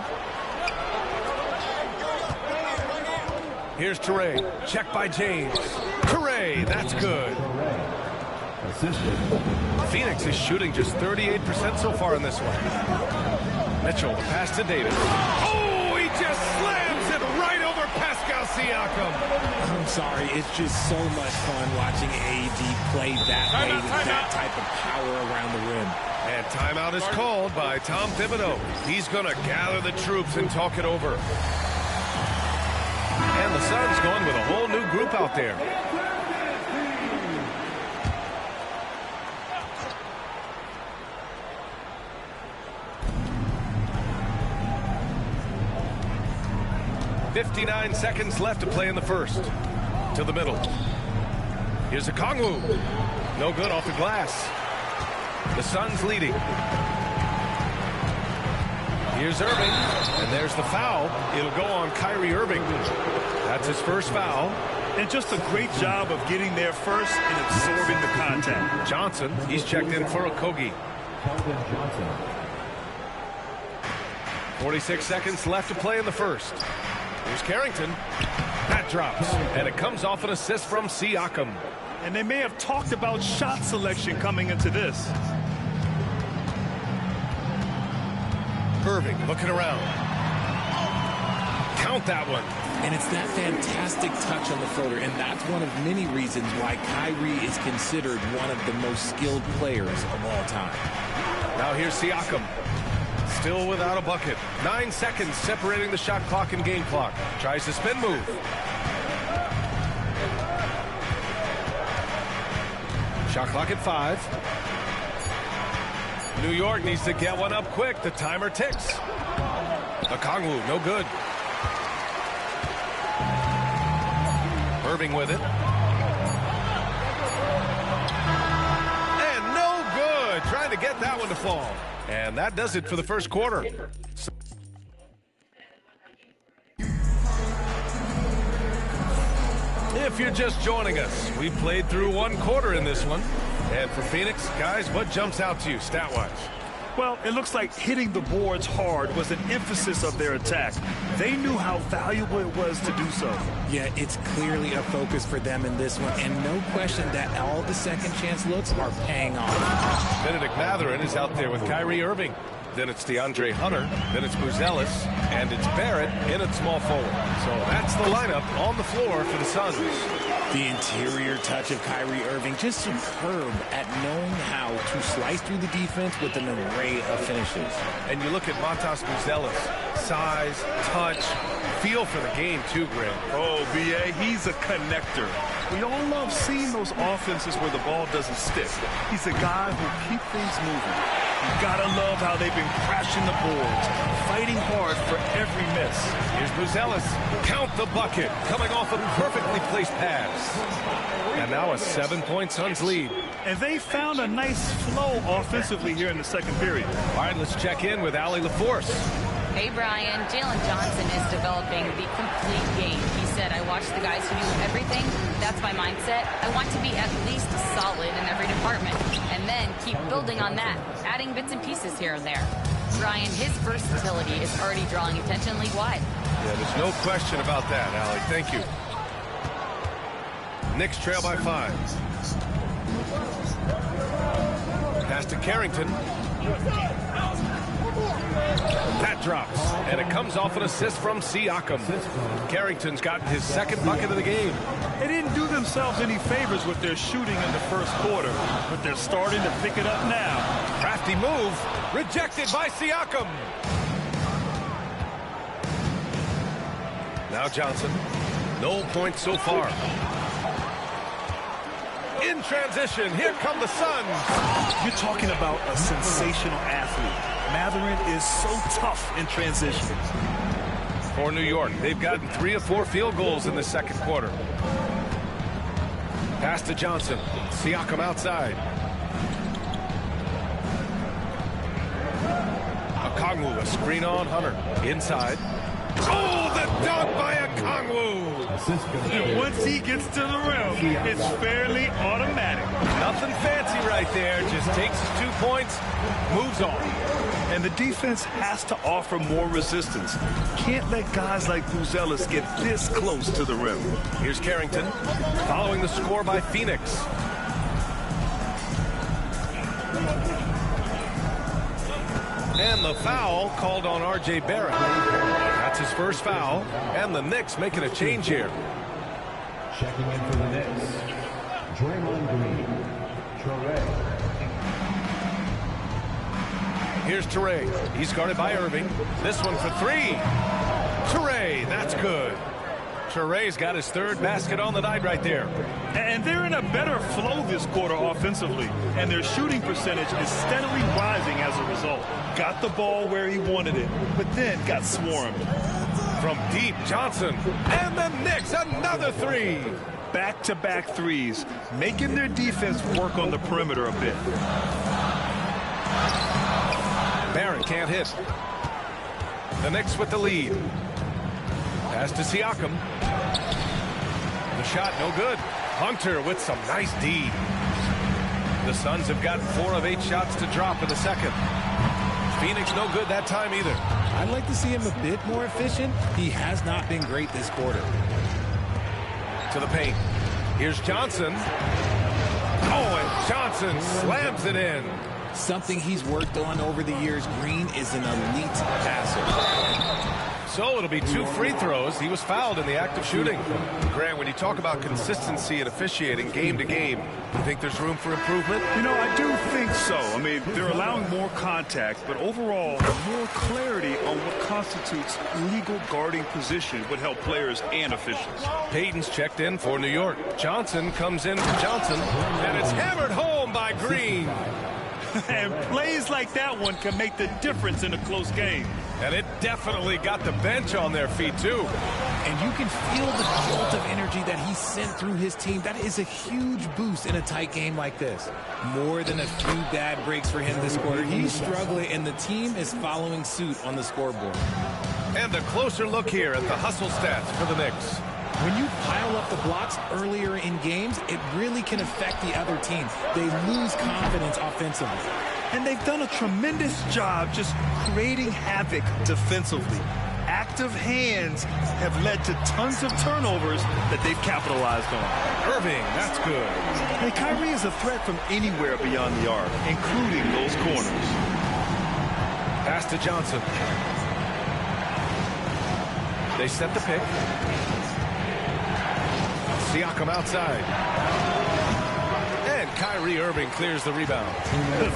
Here's Toure. Check by James. Toure, that's good. Phoenix is shooting just 38% so far in this one. Mitchell, pass to Davis. Oh, he just slams it right over Pascal Siakam. I'm sorry, it's just so much fun watching AD play that way with that type of power around the rim. And timeout is called by Tom Thibodeau. He's going to gather the troops and talk it over. And the Suns going with a whole new group out there. "59 seconds left to play in the first." To the middle. Here's a Kongwu. No good off the glass. The Suns leading. Here's Irving, and there's the foul. It'll go on Kyrie Irving. That's his first foul. And just a great job of getting there first and absorbing the contact. Johnson, he's checked in for Okogie. 46 seconds left to play in the first. Here's Carrington. That drops, and it comes off an assist from Siakam. And they may have talked about shot selection coming into this. Irving looking around. Count that one. And it's that fantastic touch on the floater, and that's one of many reasons why Kyrie is considered one of the most skilled players of all time. Now here's Siakam. Still without a bucket. 9 seconds separating the shot clock and game clock. Tries the spin move. Shot clock at 5. New York needs to get one up quick. The timer ticks. Okongwu, no good. Irving with it. And no good. Trying to get that one to fall. And that does it for the first quarter. If you're just joining us, we played through 1 quarter in this one. And for Phoenix, guys, what jumps out to you stat-wise? Well, it looks like hitting the boards hard was an emphasis of their attack. They knew how valuable it was to do so. Yeah, it's clearly a focus for them in this one, and no question that all the second chance looks are paying off. Benedict Mathurin is out there with Kyrie Irving. Then it's DeAndre Hunter. Then it's Buzelis. And it's Barrett in at small forward. So that's the lineup on the floor for the Suns. The interior touch of Kyrie Irving, just superb at knowing how to slice through the defense with an array of finishes. And you look at Matas Buzelis, size, touch, feel for the game too, Greg. Oh, B.A., he's a connector. We all love seeing those offenses where the ball doesn't stick. He's a guy who keeps things moving. You gotta love how they've been crashing the boards, fighting hard for every miss. Here's Buzelis. Count the bucket. Coming off a perfectly placed pass. And now a 7-point Suns lead. And they found a nice flow offensively here in the second period. All right, let's check in with Allie LaForce. Hey, Brian. Jalen Johnson is developing the complete game. He said, I watch the guys who do everything. That's my mindset. I want to be at least solid in every department and then keep building on that, adding bits and pieces here and there. Brian, his versatility is already drawing attention league-wide. Yeah, there's no question about that, Allie. Thank you. Knicks trail by 5. Pass to Carrington. That drops, and it comes off an assist from Siakam. Carrington's gotten his second bucket of the game. They didn't do themselves any favors with their shooting in the first quarter, but they're starting to pick it up now. Crafty move, rejected by Siakam. Now Johnson, no points so far. In transition, here come the Suns. You're talking about a sensational athlete. Mathurin is so tough in transition. For New York, they've gotten 3 of 4 field goals in the second quarter. Pass to Johnson. Siakam outside. Okongwu, a screen on Hunter. Inside. Oh, the dunk by Okongwu! And once he gets to the rim, it's fairly automatic. Nothing fancy right there. Just takes his 2 points, moves on. And the defense has to offer more resistance. Can't let guys like Buzelis get this close to the rim. Here's Carrington, following the score by Phoenix. And the foul called on R.J. Barrett. That's his first foul, and the Knicks making a change here. Checking in for the Knicks, Draymond Green, Toure. Here's Toure. He's guarded by Irving. This one for 3. Toure, that's good. Toure's got his 3rd basket on the night right there. And they're in a better flow this quarter offensively. And their shooting percentage is steadily rising as a result. Got the ball where he wanted it, but then got swarmed. From deep, Johnson. And the Knicks, another 3. Back-to-back threes, making their defense work on the perimeter a bit. Barrett can't hit. The Knicks with the lead. Pass to Siakam. The shot no good. Hunter with some nice D. The Suns have gotten 4 of 8 shots to drop in the second. Phoenix no good that time either. I'd like to see him a bit more efficient. He has not been great this quarter. To the paint. Here's Johnson. Oh, and Johnson slams it in. Something he's worked on over the years. Green is an elite passer. So it'll be 2 free throws. He was fouled in the act of shooting. Grant, when you talk about consistency and officiating game to game, do you think there's room for improvement? You know, I do think so. I mean, they're allowing more contact, but overall, more clarity on what constitutes legal guarding position would help players and officials. Payton's checked in for New York. Johnson comes in for Johnson, and it's hammered home by Green. And plays like that one can make the difference in a close game. And it definitely got the bench on their feet, too. And you can feel the jolt of energy that he sent through his team. That is a huge boost in a tight game like this. More than a few bad breaks for him this quarter. He's struggling, and the team is following suit on the scoreboard. And a closer look here at the hustle stats for the Knicks. When you pile up the blocks earlier in games, it really can affect the other team. They lose confidence offensively. And they've done a tremendous job just creating havoc defensively. Active hands have led to tons of turnovers that they've capitalized on. Irving, that's good. And Kyrie is a threat from anywhere beyond the arc, including those corners. Pass to Johnson. They set the pick. Siakam outside. And Kyrie Irving clears the rebound.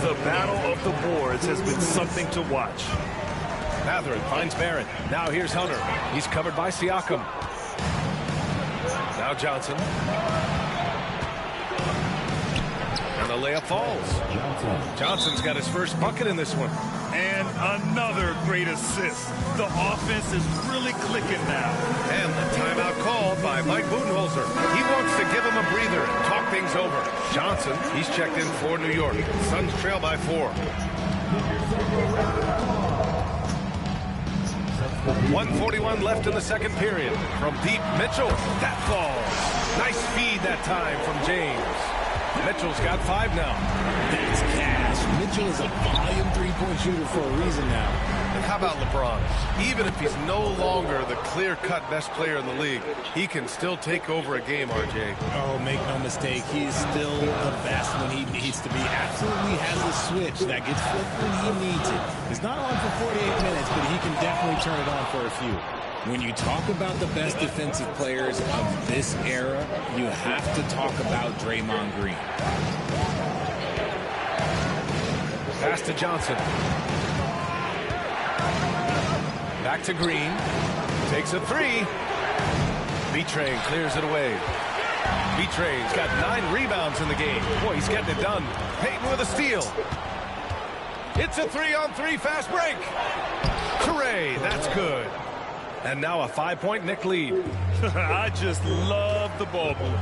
The battle of the boards has been something to watch. Mathurin finds Barrett. Now here's Hunter. He's covered by Siakam. Now Johnson. And the layup falls. Johnson's got his first bucket in this one. And another great assist. The offense is really clicking now. And the timeout called by Mike Budenholzer. He wants to give him a breather and talk things over. Johnson, he's checked in for New York. Suns trail by 4. 1:41 left in the second period. From deep, Mitchell. That falls. Nice feed that time from James. Mitchell's got 5 now. That's cash. Mitchell is a volume three-point shooter for a reason now. And how about LeBron? Even if he's no longer the clear-cut best player in the league, he can still take over a game, RJ. Oh, make no mistake. He's still the best when he needs to be. Absolutely has a switch that gets flipped when he needs it. It's not on for 48 minutes, but he can definitely turn it on for a few. When you talk about the best defensive players of this era, you have to talk about Draymond Green. Pass to Johnson. Back to Green. Takes a 3. B-Train clears it away. B-Train's got 9 rebounds in the game. Boy, he's getting it done. Payton with a steal. It's a 3-on-3 fast break. Toure, that's good. And now a 5-point Knick lead. I just love the ball move.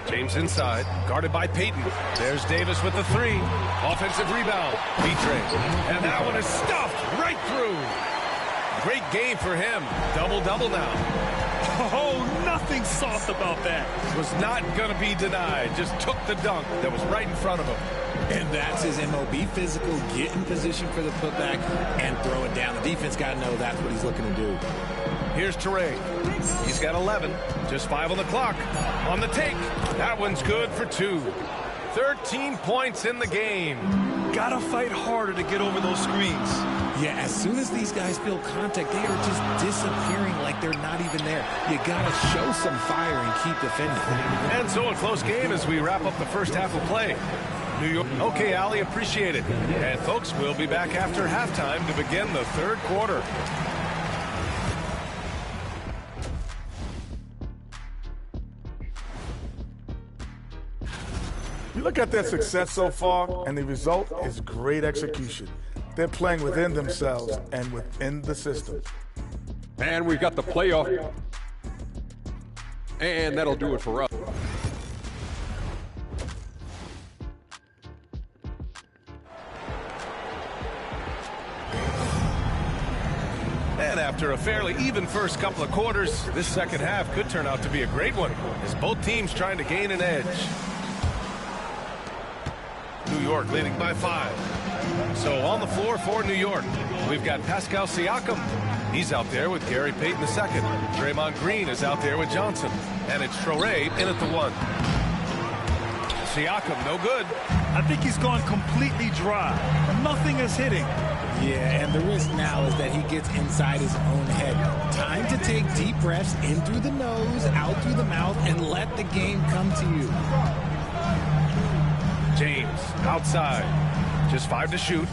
James inside, guarded by Payton. There's Davis with the 3. Offensive rebound. B-Train. And that one is stuffed right through. Great game for him. Double-double now. Oh, nothing soft about that. Was not going to be denied. Just took the dunk that was right in front of him. And that's his MOB, physical, get in position for the putback, and throw it down. The defense got to know that's what he's looking to do. Here's Toure. He's got 11. Just 5 on the clock. On the take. That one's good for 2. 13 points in the game. Gotta fight harder to get over those screens. Yeah, as soon as these guys feel contact, they are just disappearing like they're not even there. You gotta show some fire and keep defending. And so a close game as we wrap up the first half of play. New York. Okay, Allie, appreciate it. And folks, we'll be back after halftime to begin the third quarter. You look at their success so far, and the result is great execution. They're playing within themselves and within the system. And we've got the playoff. And that'll do it for us. And after a fairly even first couple of quarters, this second half could turn out to be a great one as both teams trying to gain an edge. New York leading by 5. So on the floor for New York, we've got Pascal Siakam. He's out there with Gary Payton II. Draymond Green is out there with Johnson. And it's Toure in at the 1. Siakam, no good. I think he's gone completely dry. Nothing is hitting. Yeah, and the risk now is that he gets inside his own head. Time to take deep breaths in through the nose, out through the mouth, and let the game come to you. James outside. Just 5 to shoot.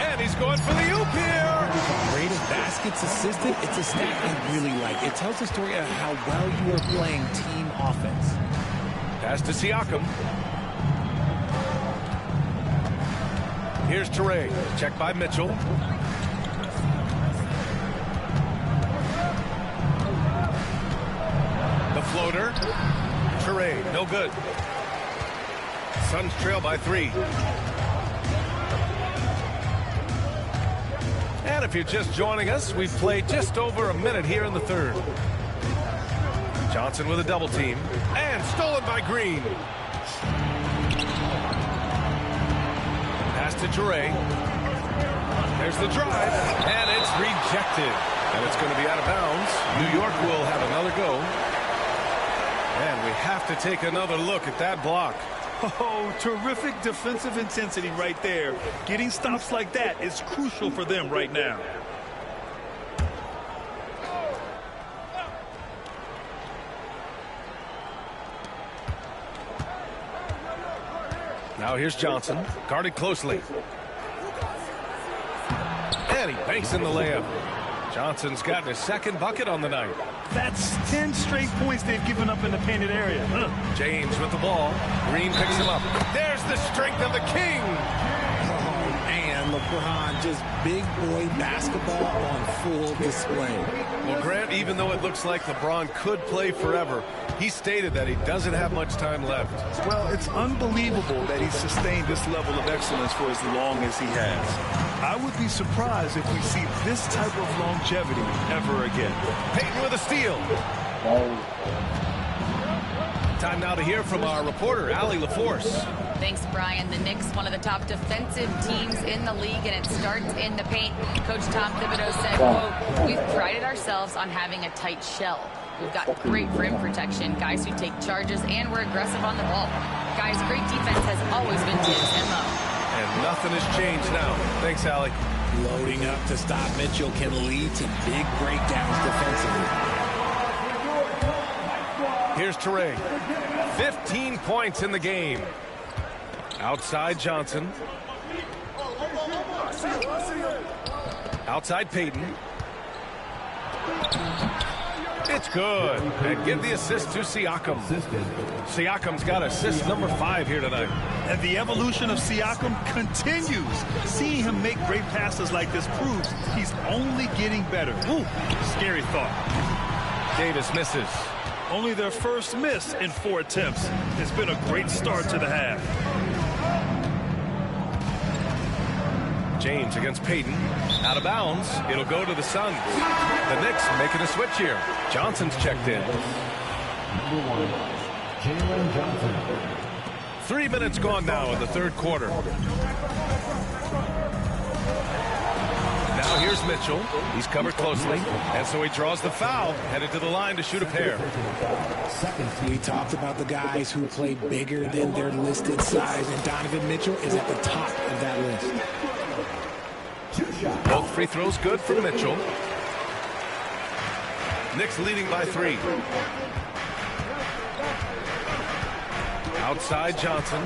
And he's going for the oop here. Rate of baskets assisted, it's a stat I really like. It tells the story of how well you are playing team offense. Pass to Siakam. Here's Toure. Checked by Mitchell. The floater. Toure, no good. Suns trail by 3. And if you're just joining us, we've played just over a minute here in the third. Johnson with a double team. And stolen by Green. Pass to Toure. There's the drive. And it's rejected. And it's going to be out of bounds. New York will have another go. And we have to take another look at that block. Oh, terrific defensive intensity right there. Getting stops like that is crucial for them right now. Now here's Johnson, guarded closely. And he banks in the layup. Johnson's gotten his second bucket on the night. That's 10 straight points they've given up in the painted area. James with the ball. Green picks him up. There's the strength of the king. And LeBron, just big boy basketball on full display. Well, Grant, even though it looks like LeBron could play forever, he stated that he doesn't have much time left. Well, it's unbelievable that he's sustained this level of excellence for as long as he has. I would be surprised if we see this type of longevity ever again. Payton with a steal. Time now to hear from our reporter, Allie LaForce. Thanks, Brian. The Knicks, one of the top defensive teams in the league, and it starts in the paint. Coach Tom Thibodeau said, quote, "We've prided ourselves on having a tight shell. We've got great rim protection, guys who take charges, and we're aggressive on the ball. Guys, great defense has always been Tim's MO." And nothing has changed now. Thanks, Allie. Loading up to stop Mitchell can lead to big breakdowns defensively. Here's Toure. 15 points in the game. Outside Johnson. Outside Payton. It's good. And give the assist to Siakam. Siakam's got assist number 5 here tonight. And the evolution of Siakam continues. Seeing him make great passes like this proves he's only getting better. Ooh, scary thought. Davis misses. Only their first miss in 4 attempts. It's been a great start to the half. James against Payton. Out of bounds. It'll go to the Suns. The Knicks making a switch here. Johnson's checked in. Number 1, Jalen Johnson. 3 minutes gone now in the third quarter. Now here's Mitchell. He's covered closely. And so he draws the foul. Headed to the line to shoot a pair. We talked about the guys who play bigger than their listed size, and Donovan Mitchell is at the top of that list. Both free throws good for Mitchell. Knicks leading by 3. Outside Johnson.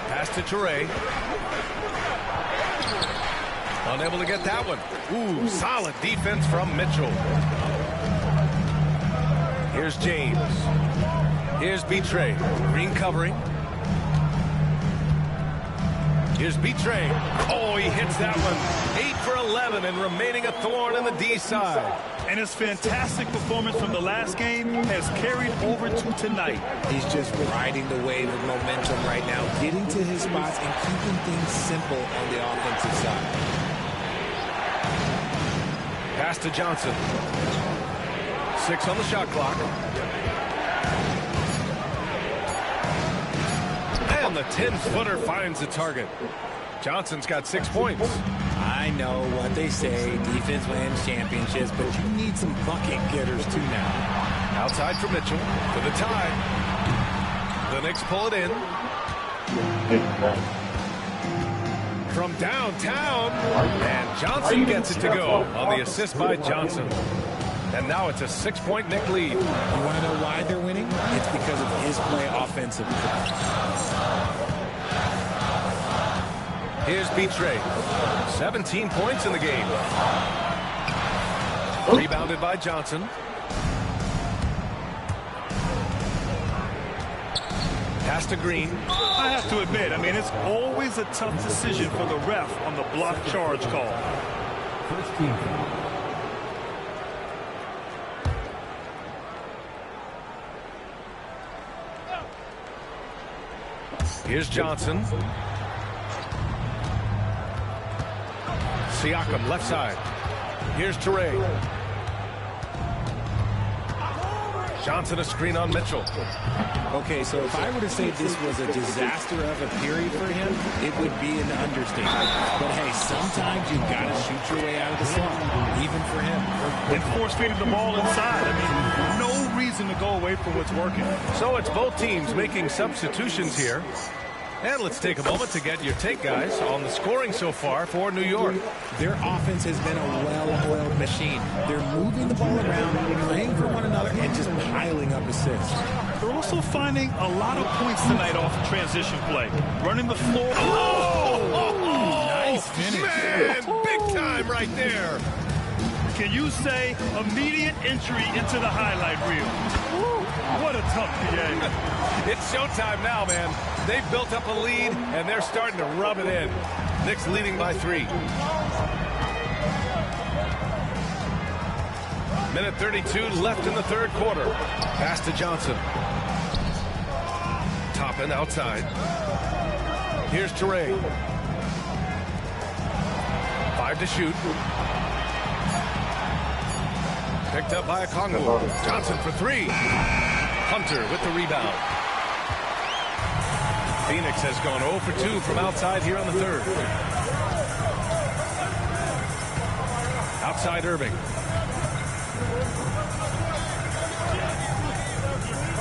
Pass to Toure. Unable to get that one. Ooh, solid defense from Mitchell. Here's James. Here's Betre. Green covering. Here's Betre. Oh, he hits that one. 8 for 11 and remaining a thorn in the D side. And his fantastic performance from the last game has carried over to tonight. He's just riding the wave of momentum right now, getting to his spots and keeping things simple on the offensive side. Pass to Johnson. 6 on the shot clock. And the 10-footer finds the target. Johnson's got 6 points. I know what they say, defense wins championships, but you need some bucket getters too now. Outside for Mitchell for the tie. The Knicks pull it in. From downtown, and Johnson gets it to go on the assist by Johnson. And now it's a 6-point Knick lead. You want to know why they're winning? It's because of his play offensively. Here's Betre. 17 points in the game. Rebounded by Johnson. Pass to Green. I have to admit, it's always a tough decision for the ref on the block charge call. First team. Here's Johnson. Siakam, left side. Here's Toure. Johnson a screen on Mitchell. Okay, so if I were to say this was a disaster of a period for him, it would be an understatement. But hey, sometimes you've got to shoot your way out of the slump, even for him. And force feeding the ball inside. No reason to go away from what's working. So it's both teams making substitutions here. And let's take a moment to get your take, guys, on the scoring so far for New York. Their offense has been a well-oiled machine. They're moving the ball around, playing for one another, and just piling up assists. They're also finding a lot of points tonight off of transition play. Running the floor. Nice finish. Man, big time right there. Can you say immediate entry into the highlight reel? What a tough PA. It's showtime now, man. They've built up a lead, and they're starting to rub it in. Knicks leading by 3. Minute 32 left in the third quarter. Pass to Johnson. Toppin outside. Here's Teray. 5 to shoot. Picked up by Okongwu. Johnson for 3. Hunter with the rebound. Phoenix has gone 0 for 2 from outside here on the third. Outside Irving.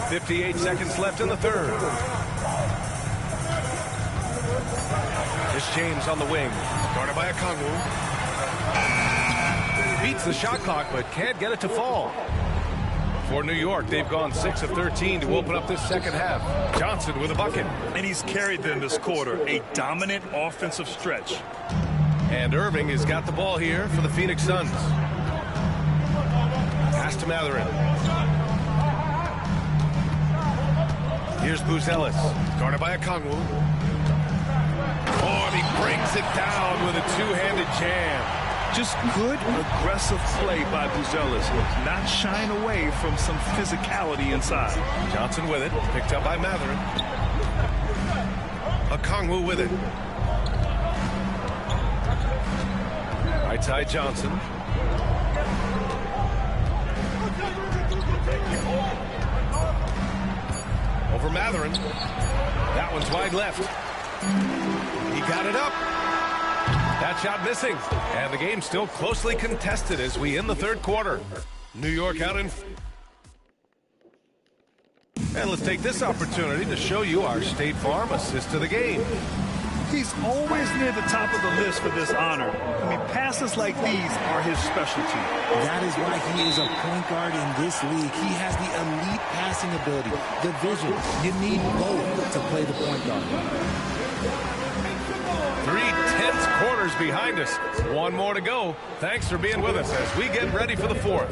58 seconds left in the third. Here's James on the wing. Guarded by Okongwu. Beats the shot clock, but can't get it to fall. For New York, they've gone 6 of 13 to open up this second half. Johnson with a bucket. And he's carried them this quarter. A dominant offensive stretch. And Irving has got the ball here for the Phoenix Suns. Pass to Matherin. Here's Buzelis. Guarded by Okongwu. Oh, and he brings it down with a two-handed jam. Just good, aggressive play by Buzelis, not shying away from some physicality inside. Johnson with it, picked up by Matherin. Okongwu with it. Right side Johnson. Over Matherin. That one's wide left. He got it up. That shot missing. And the game's still closely contested as we end the third quarter. New York out in... And let's take this opportunity to show you our State Farm assist of the game. He's always near the top of the list for this honor. I mean, passes like these are his specialty. That is why he is a point guard in this league. He has the elite passing ability, the vision. You need both to play the point guard. 3 tense quarters behind us. One more to go. Thanks for being with us as we get ready for the fourth.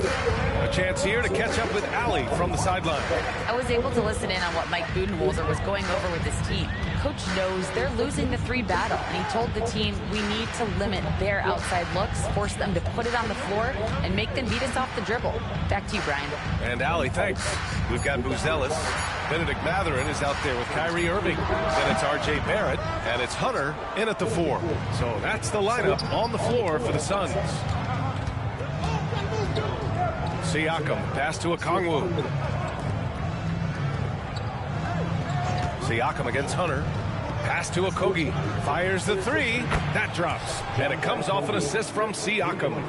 A chance here to catch up with Allie from the sideline. I was able to listen in on what Mike Budenholzer was going over with his team. Coach knows they're losing the 3 battle, and he told the team we need to limit their outside looks, force them to put it on the floor, and make them beat us off the dribble. Back to you, Brian. And Allie, thanks. We've got Buzelis. Benedict Matherin is out there with Kyrie Irving. Then it's R.J. Barrett, and it's Hunter in at the 4. So that's the lineup on the floor for the Suns. Siakam, pass to Okongwu. Siakam against Hunter. Pass to Okogie. Fires the 3. That drops. And it comes off an assist from Siakam.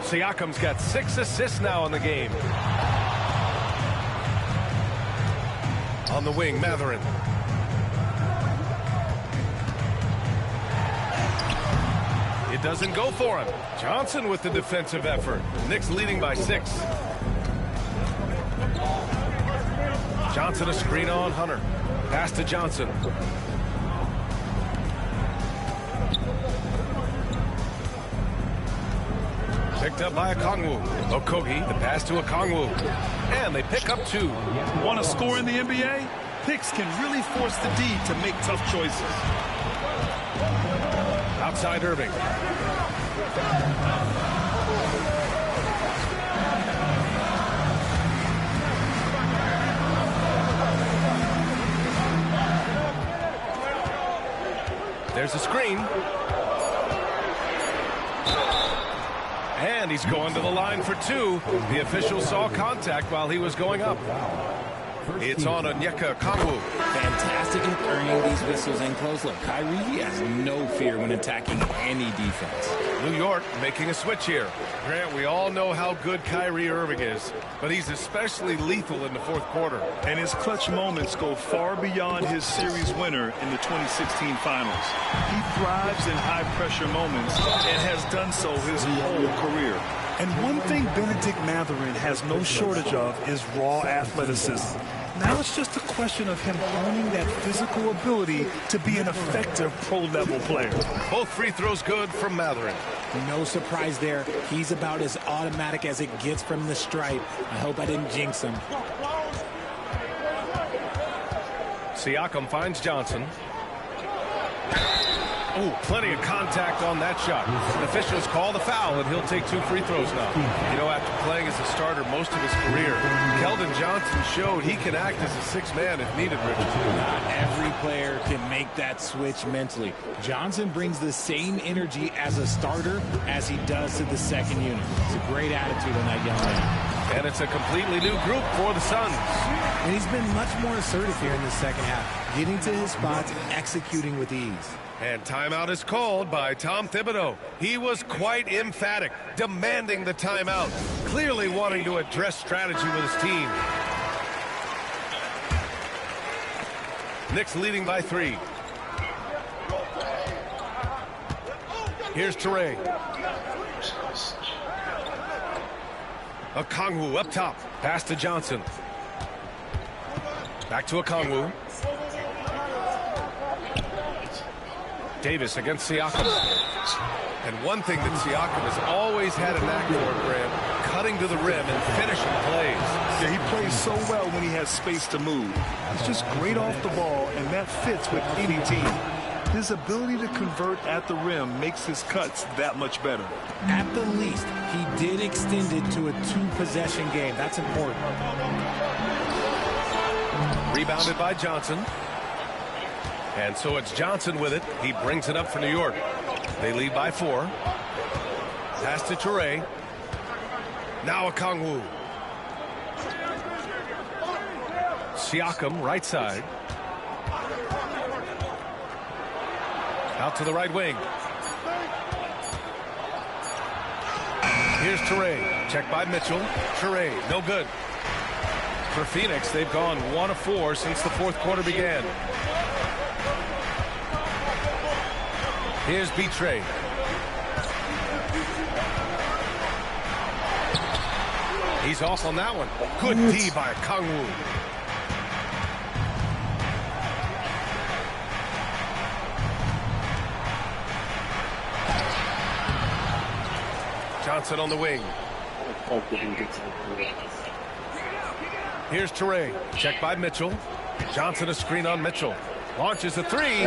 Siakam's got 6 assists now in the game. On the wing, Matherin. It doesn't go for him. Johnson with the defensive effort. Knicks leading by 6. Johnson a screen on Hunter. Pass to Johnson. Picked up by Okongwu. Okogie, the pass to Okongwu. And they pick up 2. Want to score in the NBA? Picks can really force the D to make tough choices. Outside Irving. There's a screen. And he's going to the line for 2. The official saw contact while he was going up. It's on Onyeka Okongwu. Fantastic at earning these whistles and close look. Kyrie, he has no fear when attacking any defense. New York making a switch here. Grant, we all know how good Kyrie Irving is, but he's especially lethal in the fourth quarter. And his clutch moments go far beyond his series winner in the 2016 finals. He thrives in high-pressure moments and has done so his whole career. And one thing Benedict Mathurin has no shortage of is raw athleticism. Now it's just a question of him honing that physical ability to be an effective pro-level player. Both free throws good from Mathurin. No surprise there. He's about as automatic as it gets from the stripe. I hope I didn't jinx him. Siakam finds Johnson. Oh, plenty of contact on that shot. The officials call the foul, and he'll take 2 free throws now. You know, after playing as a starter most of his career, Keldon Johnson showed he can act as a sixth man if needed, Richard. Not every player can make that switch mentally. Johnson brings the same energy as a starter as he does to the second unit. It's a great attitude on that young man. And it's a completely new group for the Suns. And he's been much more assertive here in the second half, getting to his spots, executing with ease. And timeout is called by Tom Thibodeau. He was quite emphatic, demanding the timeout, clearly wanting to address strategy with his team. Knicks leading by 3. Here's Toure. Okongwu up top. Pass to Johnson. Back to Okongwu. Davis against Siakam. And one thing that Siakam has always had a knack for, Grant, cutting to the rim and finishing plays. Yeah, he plays so well when he has space to move. He's just great off the ball, and that fits with any team. His ability to convert at the rim makes his cuts that much better. At the least, he did extend it to a 2-possession game. That's important. Rebounded by Johnson. And so it's Johnson with it. He brings it up for New York. They lead by 4. Pass to Toure. Now Okongwu. Siakam, right side. Out to the right wing. Here's Toure. Checked by Mitchell. Toure, no good. For Phoenix, they've gone 1 of 4 since the fourth quarter began. Here's Betray. He's off on that one. Good D by Okongwu. Johnson on the wing. Here's Toure. Checked by Mitchell. Johnson a screen on Mitchell. Launches a 3.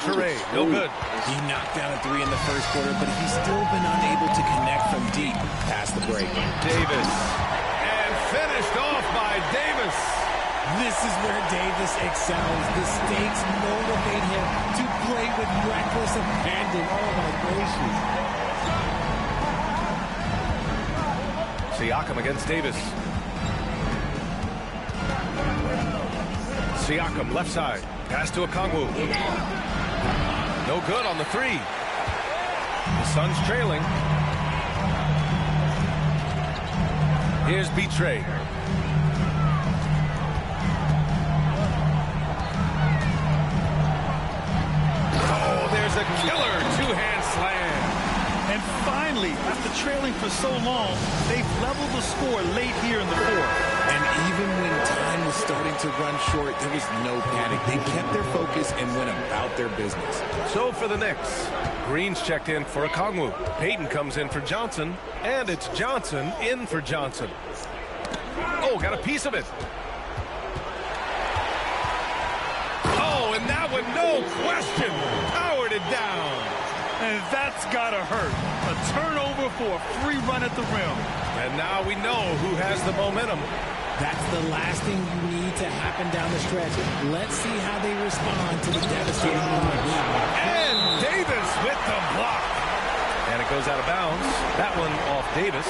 Toure, no good. He knocked down a 3 in the first quarter, but he's still been unable to connect from deep past the break. Davis. And finished off by Davis. This is where Davis excels. The stakes motivate him to play with reckless abandon. Oh, my gracious. Siakam against Davis. Siakam, left side. Pass to Okongwu. No good on the 3. The Suns trailing. Here's Betray. Oh, there's a killer 2-hand slam. And finally, after trailing for so long, they've leveled the score late here in the fourth. And even when time was starting to run short, there was no panic. They kept their focus and went about their business. So for the Knicks, Green's checked in for Okongwu. Payton comes in for Johnson, and it's Johnson in for Johnson. Oh, got a piece of it. Oh, and that one, no question, powered it down. And that's got to hurt. A turnover for a free run at the rim. And now we know who has the momentum. That's the last thing you need to happen down the stretch. Let's see how they respond to the devastating moment. And Davis with the block. And it goes out of bounds. That one off Davis.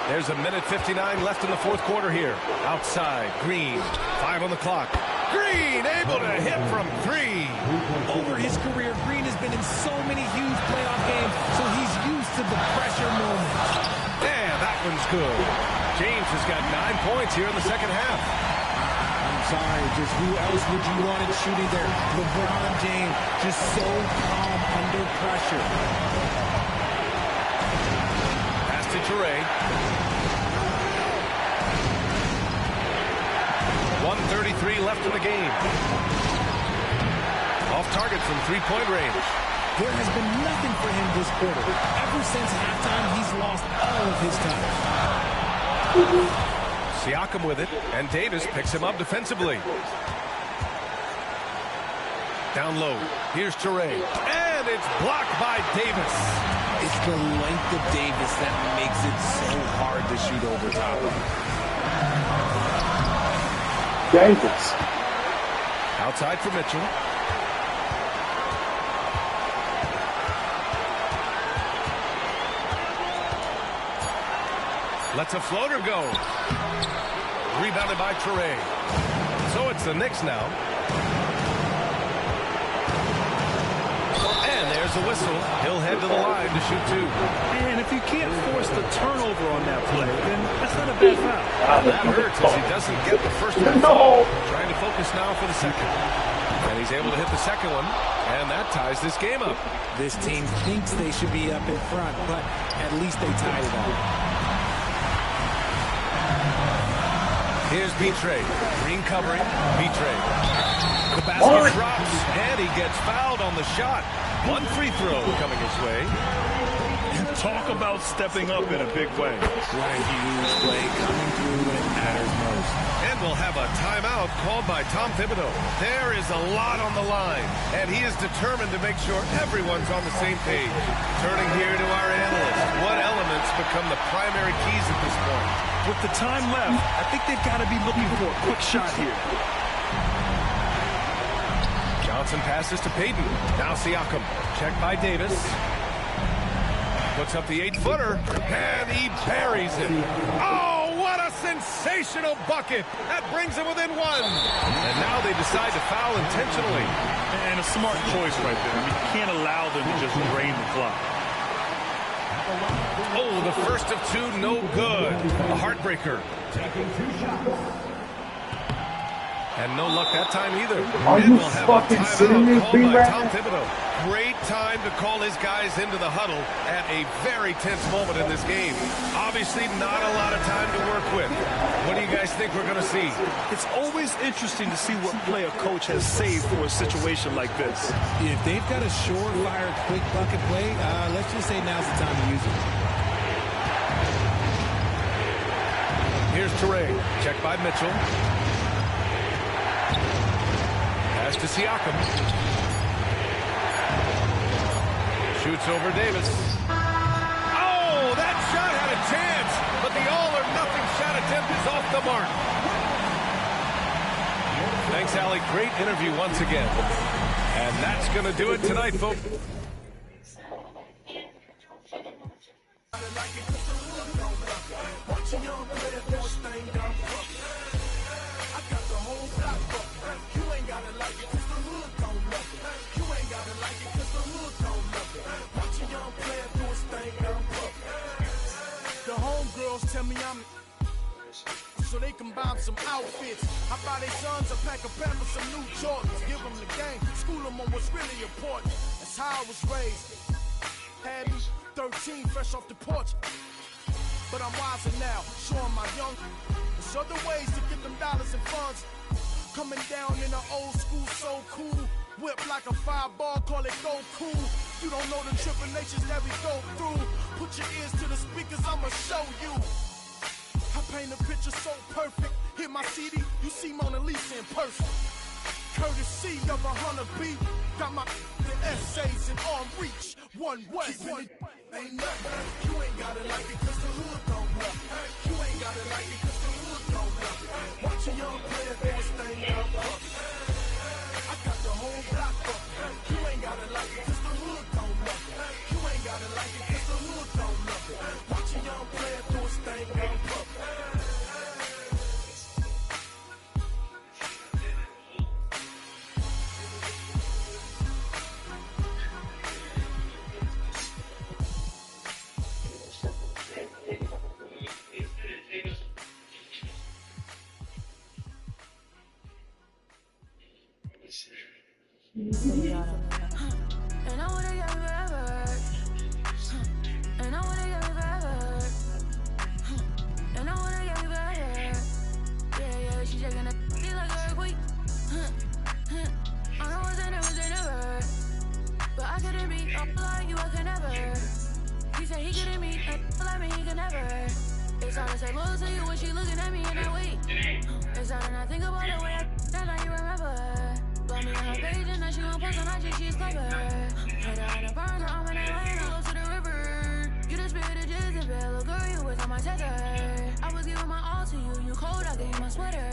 There's a minute 59 left in the fourth quarter here. Outside, Green, 5 on the clock. Green able to hit from 3. Over his career, Green has been in so many huge playoff games, so he's used to the pressure moments. And that one's good. James has got 9 points here in the second half. I'm sorry, just who else would you want it shooting there? LeBron James, just so calm under pressure. Pass to Toure. 1:33 left in the game. Off target from three-point range. There has been nothing for him this quarter. Ever since halftime, he's lost all of his time. Siakam with it, and Davis picks him up defensively. Down low. Here's Toure. And it's blocked by Davis. It's the length of Davis that makes it so hard to shoot over top of him. Davis. Outside for Mitchell. Lets a floater go. Rebounded by Toure. So it's the Knicks now. And there's a whistle. He'll head to the line to shoot 2. And if you can't force the turnover on that play, then that's not a bad foul. That hurts as he doesn't get the first one. No. Trying to focus now for the second. And he's able to hit the second one. And that ties this game up. This team thinks they should be up in front, but at least they tied it up. Here's Beatre. Green covering. Beatre. The basket drops, and he gets fouled on the shot. One free throw coming his way. Talk about stepping up in a big way. What a huge play coming through when it matters most. And we'll have a timeout called by Tom Thibodeau. There is a lot on the line, and he is determined to make sure everyone's on the same page. Turning here to our analysts. What elements become the primary keys at this point? With the time left, I think they've got to be looking for a quick shot here. Johnson passes to Payton. Now Siakam. Checked by Davis. Puts up the 8-footer, and he buries it. Oh, what a sensational bucket. That brings him within 1. And now they decide to foul intentionally. And a smart choice right there. I mean, you can't allow them to just drain the clock. Oh, the first of 2, no good. A heartbreaker. And no luck that time either. Are you fucking sitting me, Tom Thibodeau. Great time to call his guys into the huddle at a very tense moment in this game. Obviously not a lot of time to work with. What do you guys think we're going to see? It's always interesting to see what play a coach has saved for a situation like this. If they've got a surefire, quick bucket play, let's just say now's the time to use it. Here's Toure. Checked by Mitchell. Pass to Siakam. Shoots over Davis. Oh, that shot had a chance, but the all-or-nothing shot attempt is off the mark. Thanks, Allie. Great interview once again. And that's going to do it tonight, folks. Tell me I'm so they can buy some outfits. I buy their sons a pack of Pampers, some new Jordans. Give them the game, school them on what's really important. That's how I was raised. Had me 13, fresh off the porch. But I'm wiser now, showing my young. There's other ways to get them dollars and funds. Coming down in an old school, so cool. Whip like a fireball, call it go cool. You don't know the tribulations that we go through. Put your ears to the speakers, I'ma show you. I paint a picture so perfect. Hit my CD, you see Mona Lisa in person. Courtesy of a hunter beat. Got my essays in arm reach. One way. Ain't nothing. You ain't gotta like it cause the hood don't love it. You ain't gotta like it cause the hood don't love it. Watch a young player do his thing up. I got the whole block up. You ain't gotta like it cause the hood don't love it. You ain't gotta like it cause the hood don't love it. Watch a young player do his thing up. And I wanna get me forever. And I wanna get me forever. And I wanna get me forever. Yeah, she shaking that thing like a earthquake. I know it's never. But I couldn't be up like you, I could never. He said he couldn't meet a like me, he could never. It's hard to say loyal to you when she looking at me in that way. It's hard to not think about the way that now you remember. Blow me on her page and then she gon' post on IG, she's clever. Put her in the burner, I'm in that lane, I go to the river. You the spirit of Jezebel, girl, you was on my tether. I was giving my all to you, you cold, I gave you my sweater.